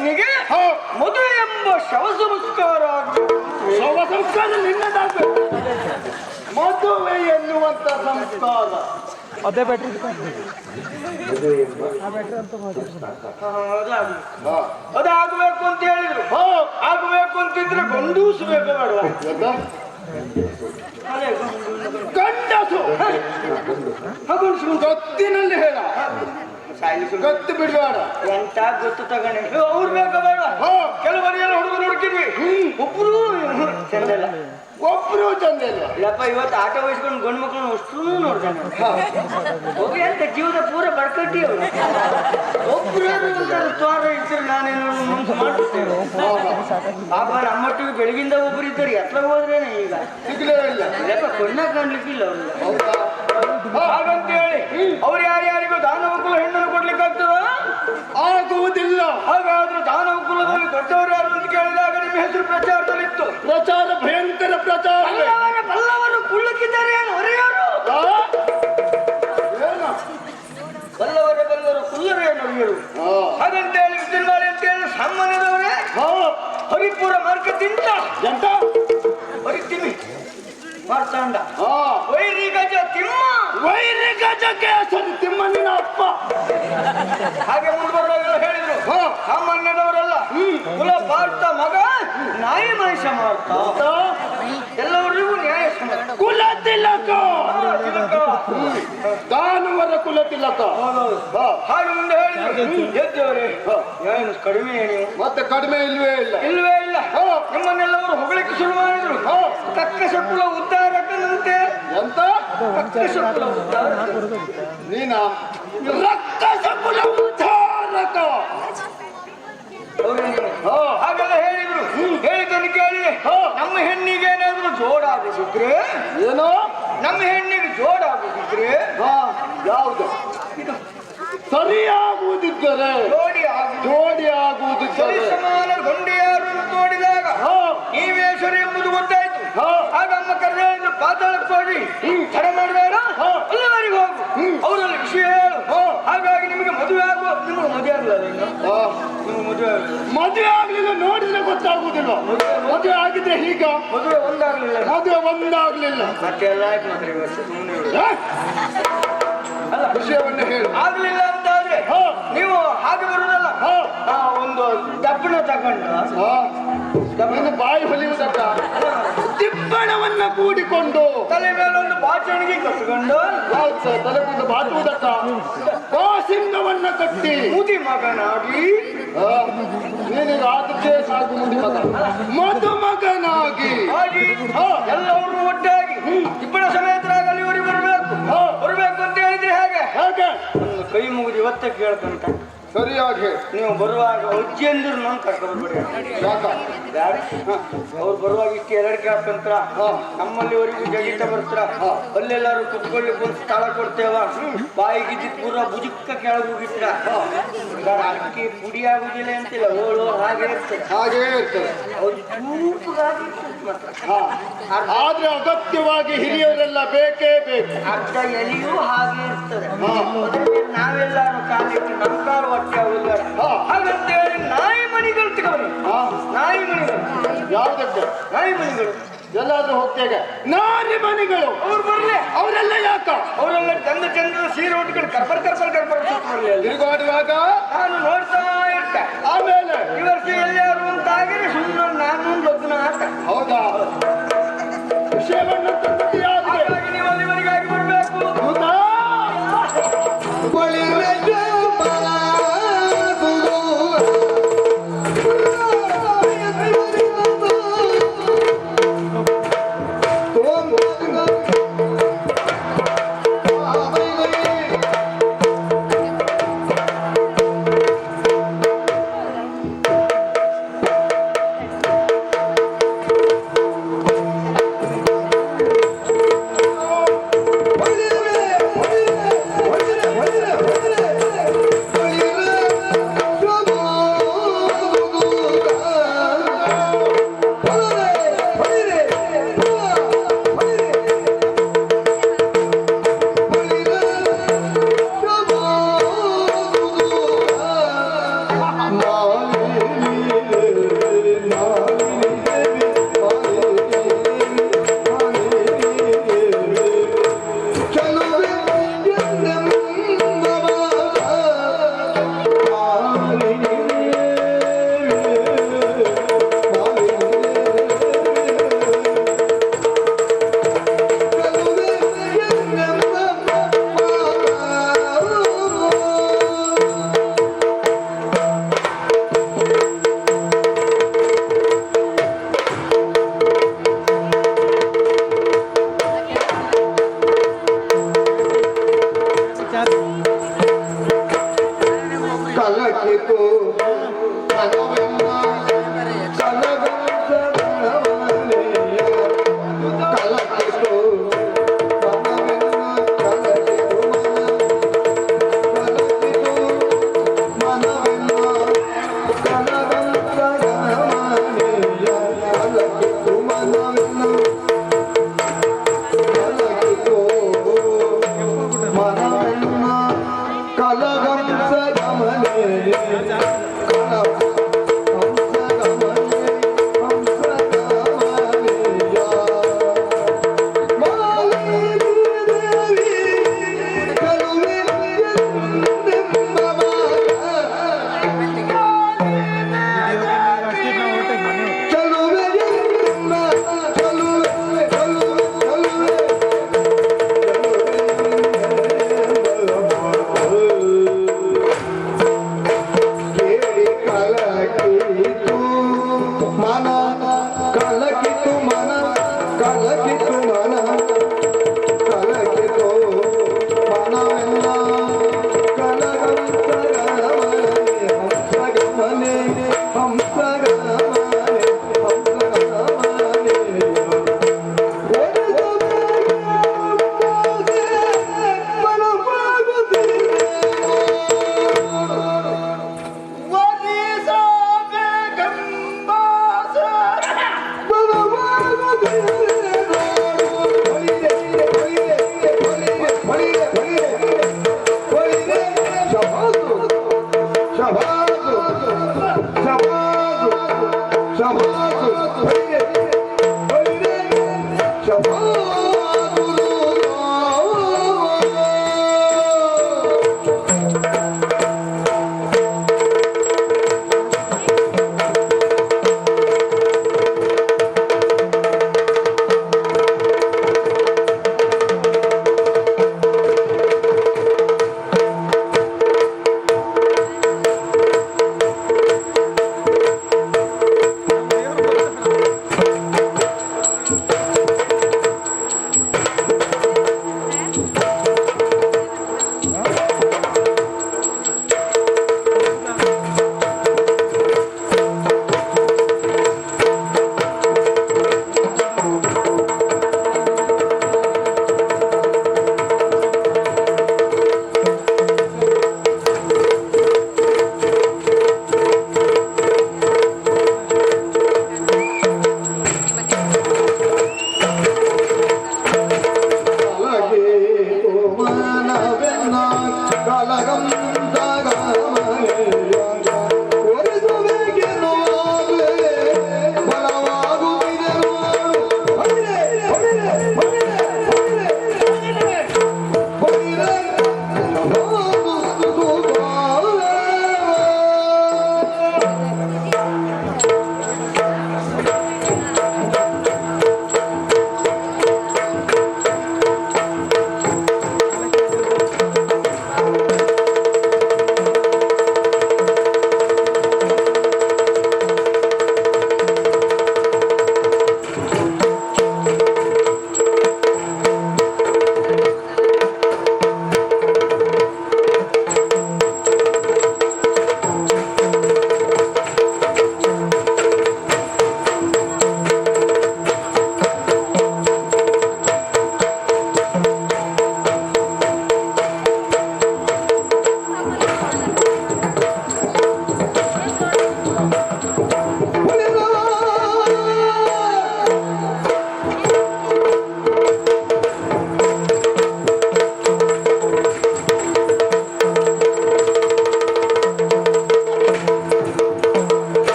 ಹೆಣ್ಣಿಗೆ ಮದುವೆ ಎಂಬ ಶವ ಸಂಸ್ಕಾರ ಶವ ಸಂಸ್ಕಾರ ನಿನ್ನದಾಗಬೇಕು. ಮದುವೆ ಎನ್ನುವಂತ ಸಂಸ್ಕಾರ ಅದೇ ಬ್ಯಾಟ್ರಿ ಅದಾಗಬೇಕು ಅಂತ ಹೇಳಿದ್ರು. ಆಗಬೇಕು ಅಂತಿದ್ರೆ ಗಂಡೂಸಬೇಕು ಬೇಡವಾ? ಗಂಡಸು ಗೊತ್ತಿನಲ್ಲಿ ಹೇಳ, ಗೊತ್ತು ಬಿಡಬೇಡ. ಎಂತ ಗೊತ್ತು ತಗೊಂಡೆ ಅವ್ರು ಬೇಕ ಬೇಡ. ಕೆಲವರಿಗೆಲ್ಲ ಹುಡುಗರು ಹುಡುಕಿದ್ವಿ, ಒಬ್ರು ಚಂದಲ್ಲ, ಒಬ್ರು ಚಂದ ಇಲ್ಲ. ಇಲ್ಲಪ್ಪ ಇವತ್ತು ಆಟ ವಹಿಸ್ಕೊಂಡು ಗಂಡು ಮಕ್ಕಳನ್ನ ಅಷ್ಟು ನೋಡ್ತಾನೆ. ಹೋಗಿ ಅಂತ ಜೀವದ ಪೂರ ಬಡ್ಕಟ್ಟಿ ಅವರು ಒಬ್ರು ತ್ವಾರ ಇದ್ರು ನಾನೇನು ಮನ್ಸು ಮಾಡ್ಬಿಡ್ತೇವೆ. ಪಾಪ ನಮ್ಮೊಟ್ಟಿಗೆ ಬೆಳಗಿಂದ ಒಬ್ರು ಇದ್ದಾರೆ, ಎತ್ತರ ಹೋದ್ರೇನೆ ಈಗ ಸಿಗ್ಲೇ ಇಲ್ಲ. ಇಲ್ಲಪ್ಪ ಕಣ್ಣ ಕಾಣ್ಲಿಕ್ಕಿಲ್ಲ ಅವ್ರಿಗೆ. ಹಾಗಂತ ಹೇಳಿ ಅವ್ರು ಯಾರ್ಯಾರಿಗೂ ದಾನವ ಕುಲ ಹೆಣ್ಣನ್ನು ಕೊಡ್ಲಿಕ್ಕೆ ಆಗ್ತದ? ಆಗುವುದಿಲ್ಲ. ಹಾಗಾದ್ರೂ ದಾನವ ಕುಲದಲ್ಲಿ ದೊಡ್ಡವರು ಯಾರು ಅಂತ ಕೇಳಿದಾಗ ನಿಮ್ಮ ಹೆಸರು ಪ್ರಚಾರದಲ್ಲಿತ್ತು. ಪ್ರಚಾರ, ಭಯಂಕರ ಪ್ರಚಾರ. ಬಲ್ಲವರು ಕುಳ್ಳಕ್ಕಿದ್ದಾರೆ ಏನು ಹೊರೆಯವರು? ಬಲ್ಲವರೇ ಬಲ್ಲವರು, ಕುಲ್ಲರೇ ಹೊರೆಯರು. ಹಾಗಂತ ಹೇಳಿ ವಿದ್ಯುನ್ಮಾರಿ ಅಂತ ಹೇಳಿ ಸಾಮಾನ್ಯದವರೇ ಹರಿಪುರ ಮಾರ್ಗದಿಂದ ಎಂತ ಹರಿತಿಮಿ ಮಾರ್ತಾಂಡ ವೈರಿ ಗಜ ತಿಮ್ಮ, ವೈರಿ ಗಜಕ್ಕೆ ಸರಿ ತಿಮ್ಮನಿನ ಅಪ್ಪ. ಹಾಗೆ ಮುಂದುವರೆಲ್ಲ ಹೇಳಿದ್ರು. ಸಾಮಾನ್ಯದವರಲ್ಲ, ಕುಲ ಪಾರ್ಥ ಮಗ ನಾಯಿ ಮನುಷ್ಯ ಮಾಡ್ತಾ ಎಲ್ಲವರಿಗೂ ನ್ಯಾಯ ಕುಲ ತಿಲಕ, ದಾನವರ ಕುಲ ತಿಲಕ. ಹಾಗೆ ಮುಂದೆ ಹೇಳಿದ್ರು. ಎದ್ದವರೇ ಏನು ಕಡಿಮೆ ನೀವು? ಮತ್ತೆ ಕಡಿಮೆ ಇಲ್ವೇ ಇಲ್ಲ, ಇಲ್ವೇ ಇಲ್ಲ. ನಿಮ್ಮನ್ನೆಲ್ಲವರು ಹೊಗಳಿಕೆ ಶುರು ಮಾಡಿದ್ರು. ಕಕ್ಕಸ ಕುಲ ಉದ್ಧಾರಕನಂತೆ. ಎಂತ ಕಕ್ಕಸ ಕುಲ ಉದ್ಧಾರಕ? ನೀನ ರಕ್ಕಸ ಕುಲ ಉದ್ಧಾರಕ. ಹಾಗೆಲ್ಲ ಹೇಳಿದ್ರು. ಹೇಳಿದ್ದನ್ನು ಕೇಳಿ ನಮ್ಮ ಹೆಣ್ಣಿಗೆ ಏನಾದ್ರು ಜೋಡಾಗುದಿದ್ರೆ, ಏನೋ ನಮ್ಮ ಹೆಣ್ಣಿಗೆ ಜೋಡಾಗುದಿದ್ರೆ ಯಾವುದು ಇದು ಸರಿಯಾಗುವುದಿದ್ದರೆ, ಜೋಡಿ ಆಗುವುದಿದ್ದರೆ, ಸಮಾನ ಗೊಂಡೆಯಾರು ನೋಡಿದಾಗ ನೀವೇಶ್ವರ ಎಂಬುದು ಗೊತ್ತಾಯ್ತು. ಆಗ ಅಮ್ಮ ಕರೆದು ಪಾತಾಳಕ್ಕೆ ಹೋಗಿ ತಡ ಮಾಡಬೇಡ, ಅಲ್ಲಿವರೆಗೆ ಹೋಗು, ಅವರಲ್ಲಿ ವಿಷಯ ಹೇಳು. ಹಾಗಾಗಿ ನಿಮಗೆ ಮದುವೆ ಆಗುವ, ನಿಮಗೆ ಮದುವೆ ಆಗಲ್ಲ, ನಿಮಗೆ ಮದುವೆ ಆಗ್ಲಿಲ್ಲ. ನೋಡಿದ್ರೆ ಗೊತ್ತಾಗುವುದಿಲ್ಲ. ಮದುವೆ ಆಗಿದ್ರೆ ಹೀಗ, ಮದುವೆ ಒಂದಾಗ್ಲಿಲ್ಲ, ಮದುವೆ ಒಂದಾಗ್ಲಿಲ್ಲ. ಮತ್ತೆ ಎಲ್ಲ ಆಯ್ತು ಮಾತ್ರ ಅಲ್ಲ, ವಿಷಯವನ್ನು ಹೇಳು. ಆಗ್ಲಿಲ್ಲ ಅಂತಾದ್ರೆ ನೀವು ಹಾಗೆ ಬರುದಲ್ಲ, ಒಂದು ದಪ್ಪಣ ತಗೊಂಡು ಬಾಯಿ ಹೊಲಿಯುವುದಕ್ಕ ದಿಬ್ಬಣವನ್ನ ಕೂಡಿಕೊಂಡು ತಲೆ ಮೇಲೆ ಒಂದು ಬಾಚಣಿಗೆ ಕಟ್ಟಿಕೊಂಡು ತಲೆ ಮುಂದೆ ಬಾಚುವುದಕ್ಕ ಸಿಂಗವನ್ನ ಕಟ್ಟಿ ಮುದಿ ಮಗನಾಗಿ ನೀನೀಗ ಆದದ್ದೇ ಸಾಕು. ಮುದಿ ಮಗ ಮದುಮಗನಾಗಿ ಎಲ್ಲರೂ ಒಟ್ಟಾಗಿ ಇಬ್ಬರ ಸಮೇತರಾಗಲಿ ಊರಿಗೆ ಬರಬೇಕು ಅಂತ ಹೇಳಿದ್ರೆ ಹೇಗೆ ಒಂದು ಕೈ ಮುಗಿದು ಇವತ್ತೇ ಕೇಳ್ಕಂತ ಸರಿಯಾಗಿ ನೀವು ಬರುವಾಗ ಅಜ್ಜಿಯಂದ್ರು ನಾನು ಕರ್ಕೊಂಡ್ಬಿಡಿ. ಅವ್ರು ಬರುವಾಗ ಇಷ್ಟು ಎರಡು ಕೇಳ್ಕಂತ ನಮ್ಮಲ್ಲಿವರೆಗೂ ಜಗಿತ ಬರ್ತಾರ. ಅಲ್ಲೆಲ್ಲಾರು ಕುತ್ಕೊಳ್ಳಿಕ್ಕೆ ಒಂದು ಸ್ಥಳ ಕೊಡ್ತೇವ. ಬಾಯಿಗಿದ್ದಿದ್ ಪೂರ ಭುಜಕ್ಕ ಕೆಳಗೆ ಹೋಗಿದ್ರ ಅಕ್ಕಿ ಪುಡಿ ಆಗುದಿಲ್ಲ ಅಂತಿಲ್ಲ, ಹೋಳು ಹಾಗೆ ಇರ್ತದೆ, ಹಾಗೇ ಇರ್ತದೆ. ಆದ್ರೆ ಅಗತ್ಯವಾಗಿ ಹಿರಿಯರೆಲ್ಲ ಬೇಕೇ ಬೇಕು. ಅರ್ಧ ಎಲೆಯೂ ಹಾಗೆ ಇರ್ತದೆ. ನಾವೆಲ್ಲಾರು ಕಾಲಿಟ್ಟು ನಮ್ಮ ಕಾಲು ಹೊಟ್ಟೆ ಆಗುದಿಲ್ಲ. ಹಾಗಂತೇಳಿ ನಾಯಿ ಮಣಿಗಳು ತಗೊಂಡು, ನಾಯಿ ಮಣಿಗಳು ಯಾವುದಕ್ಕೆ? ನಾಯಿ ಮಣಿಗಳು ಎಲ್ಲಾದ್ರೂ ಹೋಗ್ತೇವೆ. ನಾರಿ ಮಣಿಗಳು ಅವ್ರು ಬರ್ಲಿ. ಅವರೆಲ್ಲ ಯಾಕ? ಅವರೆಲ್ಲ ಚಂದ ಚಂದದ ಸೀರೆ ಉಟ್ಕೊಂಡು ಕರ್ಪರ್ ತಿರುಗಾಡುವಾಗ ನಾನು ನೋಡ್ತಾ ಇರ್ತೆ. ಆಮೇಲೆ ಈ ವರ್ಷ ಎಲ್ಲಾರು ಅಂತಾಗಿದ್ರೆ ಸುಮ್ಮನೆ ನಾನು ಲಗ್ನ ಆಟ. ಹೌದಾ? ವಿಷಯವನ್ನು ಹಾಗಾಗಿ ನೀವು ಅಲ್ಲಿವರೆಗಾಗಿ ಬರ್ಬೇಕು. ಹೌದಾ?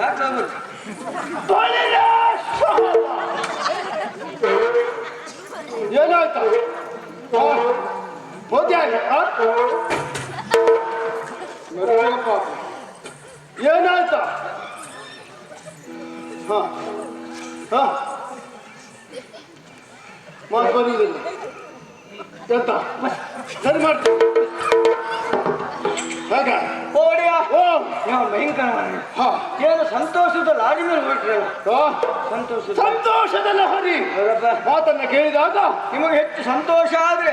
ಸಾಕಾಗುತ್ತೆ. ಏನಾಯ್ತು ಏನಾಯ್ತ ಬರುವುದಿಲ್ಲ ಎಂತ ಸರಿ ಮಾಡ್ತೀನಿ ಹಾಗ ಓಡಿಯ ಓ ನೀವು ಭಯಂಕರ ಹಾ ಏನು ಸಂತೋಷದ ಲಾಡಿ ಮೇಲೆ ಹೊರಟ್ರಲ್ಲ ಸಂತೋಷದ ಲಹರಿ ಮಾತನ್ನ ಕೇಳಿದಾಗ ನಿಮಗೆ ಹೆಚ್ಚು ಸಂತೋಷ ಆದ್ರೆ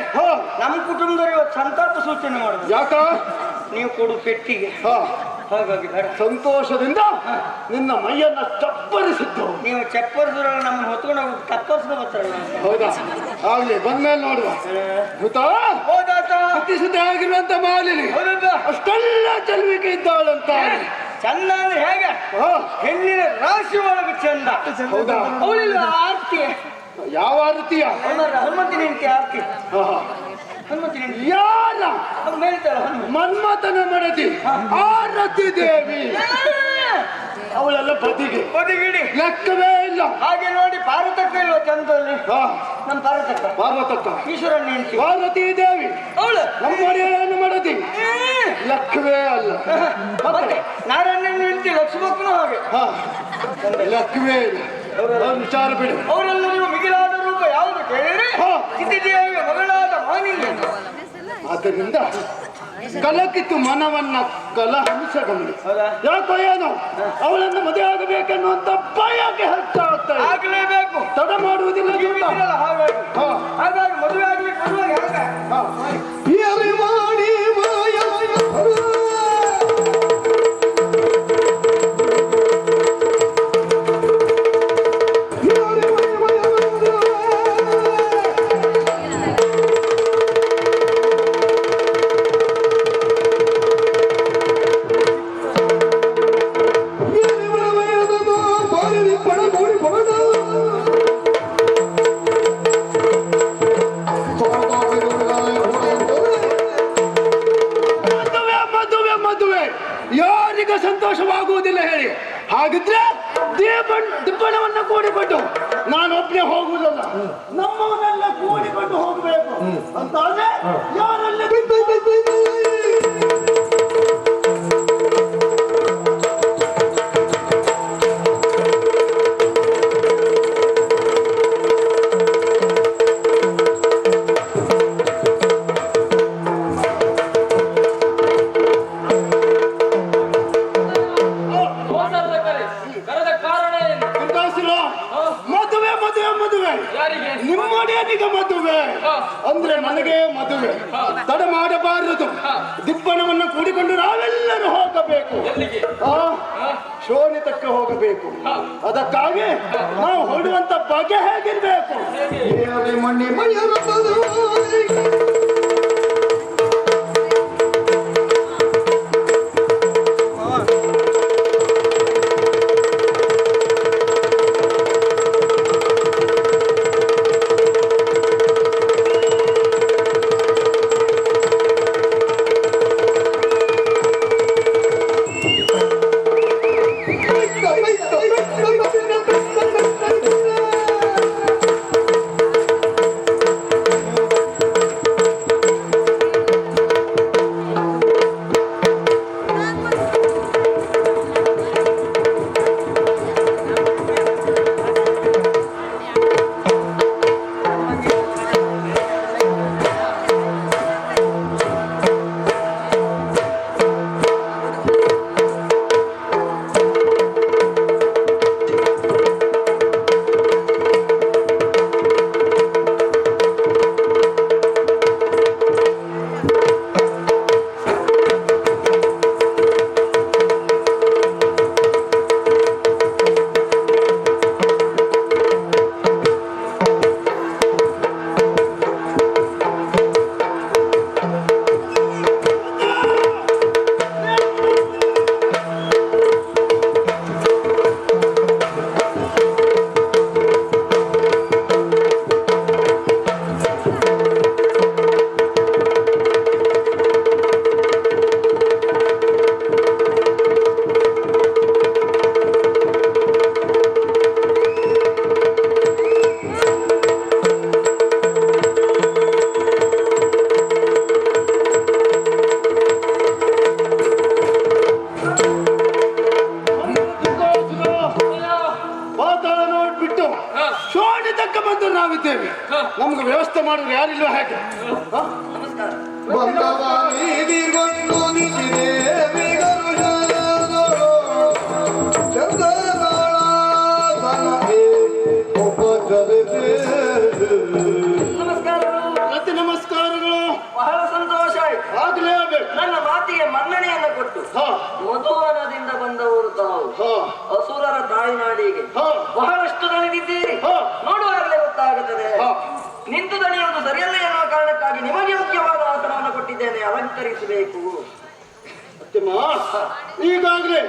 ನಮ್ಮ ಕುಟುಂಬದವರು ಇವತ್ತು ಸಂತಾಪ ಸೂಚನೆ ಮಾಡುದು. ಯಾಕ ನೀವು ಕೊಡು ಪೆಟ್ಟಿಗೆ ಹಾಗಾಗಿ ಬೇಡ. ಸಂತೋಷದಿಂದ ನಿನ್ನ ಮೈಯನ್ನ ಚಪ್ಪರಿಸಿದ್ದು. ನೀವು ಚಪ್ಪರಿಸಿದ್ರಲ್ಲ ನಮ್ಮನ್ನು ಹೊತ್ಕೊಂಡು ಹೋಗಿ ತಪ್ಪರ್ಸ್ಕೊ ಬರ್ತಾರಲ್ಲ. ಹೌದಾ ಆಗ್ಲಿ ಬಂದ್ಮೇಲೆ ನೋಡುವ. ಸುದ್ದಿ ಆಗಿರುವಂತ ಮಾಲಿನಿ ಅಷ್ಟೆಲ್ಲ ಚೆಲುವಿಕೆ ಇದ್ದಾಳಂತ. ಚಂದ ಅಂದ್ರೆ ಹೇಗೆ ಹೆಣ್ಣಿನ ರಾಶಿ ಒಳಗೆ ಚಂದ. ಹೌದಾ ಅವಳಿಲ್ಲ ಆರ್ತಿ. ಯಾವ ಆರತಿಯ? ಹನುಮಂತಿನ ಹೆಂಡತಿ ಆರ್ತಿ. ಹನುಮಂತಿನ ಯಾರ ಮೇಲ್ತಾಳ ಮನ್ಮಥನ ಮಡದಿ ಆರತಿ ದೇವಿ. ಅವಳೆಲ್ಲ ಬದಿಗೆ ಬದಿಗಿಡಿ ಲೆಕ್ಕವೇ ಇಲ್ಲ. ಹಾಗೆ ನೋಡಿ ಪಾರ್ವತಕ್ಕ ಇಲ್ವ ಚಂದಲ್ಲಿ? ನಮ್ಮ ಪಾರ್ವತಕ್ಕ ಈಶ್ವರನ ಹೆಂಡತಿ ಪಾರ್ವತಿ ದೇವಿ ಅವಳು ನಮ್ಮ ಮಡದಿ ಲೆಕ್ಕವೇ ಅಲ್ಲ. ಮತ್ತೆ ನಾರಾಯಣನ ಹೆಂಡತಿ ಲಕ್ಷ್ಮಕ್ಕನು ಹಾಗೆ ಲೆಕ್ಕವೇ ಇಲ್ಲ. ವಿಚಾರ ಬಿಡು. ಅವರೆಲ್ಲರಿಗೂ ಮಿಗಿಲಾದ ರೂಪ ಯಾವುದು ಕೇಳಿದ್ರೆ ಸಿದ್ಧಿದೇವಿಯ ಮಗಳಾದ ಮಾನಿಲ್ಯ. ಆದ್ದರಿಂದ ಕಲಕಿತ್ತು ಮನವನ್ನ ಕಲಹಂಸ ಗಮನ. ಯಾಕೋ ಏನೋ ಅವಳನ್ನು ಮದುವೆ ಆಗಬೇಕೆನ್ನುವಂತ ಬಯಕೆ ಹೆಚ್ಚಾಗ್ತಾ ಇದೆ. ಆಗ್ಲೇಬೇಕು, ತಡ ಮಾಡುವುದಿಲ್ಲ. ಹಾಗಾಗಿ ಮದುವೆ ಆಗ್ಲಿಕ್ಕೆ ಯಾರಿಗ ಸಂತೋಷವಾಗುವುದಿಲ್ಲ ಹೇಳಿ. ಹಾಗಿದ್ರೆ ದಿಬ್ಬಣವನ್ನ ಕೂಡಿಕೊಂಡು ನಾನೊಬ್ಬನೇ ಹೋಗುವುದಲ್ಲ, ನಮ್ಮವನ್ನೆಲ್ಲ ಕೂಡಿಕೊಂಡು ಹೋಗಬೇಕು ಅಂತಾದ್ರೆ ಯಾರೆಲ್ಲ ನಿಮ್ಮಡೆಯನಿಗೆ ಮದುವೆ ಅಂದ್ರೆ ನನಗೆ ಮದುವೆ. ತಡ ಮಾಡಬಾರದು. ದಿಬ್ಬಣವನ್ನು ಕೂಡಿಕೊಂಡು ನಾವೆಲ್ಲರೂ ಹೋಗಬೇಕು. ಶೋಣಿತಕ್ಕೆ ಹೋಗಬೇಕು. ಅದಕ್ಕಾಗಿ ನಾವು ಹೊಡುವಂತ ಬಗೆ ಹೇಗಿರ್ಬೇಕು? ನಮ್ಗೆ ವ್ಯವಸ್ಥೆ ಮಾಡಿದ್ರೆ ಯಾರಿಲ್ವ ಹೇಗೆ ಹ? ನಮಸ್ಕಾರ. ನಮಸ್ಕಾರಗಳು. ಪ್ರತಿ ನಮಸ್ಕಾರಗಳು. ಬಹಳ ಸಂತೋಷ ಆಯ್ತು. ಆಗ್ಲೇಬೇಕು. ನನ್ನ ಮಾತಿಗೆ ಮನ್ನಣೆಯನ್ನು ಕೊಟ್ಟು ಹ ಮಧುವನದಿಂದ ಬಂದವರು ತಾವು ಹ ಅಸುರರ ತಾಯ್ನಾಡಿಗೆ ಹ ಬಹಳಷ್ಟು ದಣಿದಿದ್ದೀರಿ. ಹ. ನೋಡುವಾಗಲೇ ಗೊತ್ತಾಗುತ್ತದೆ. ಹ. ನಿಂತು ದಣಿಯುವುದು ಸರಿಯಲ್ಲ ಎನ್ನುವ ಕಾರಣಕ್ಕಾಗಿ ನಿಮಗೆ ಮುಖ್ಯವಾದ ಆಸನವನ್ನು ಕೊಟ್ಟಿದ್ದೇನೆ, ಅಲಂಕರಿಸಬೇಕು. ಸತ್ಯಮ್ಮ, ಈಗಾಗಲೇ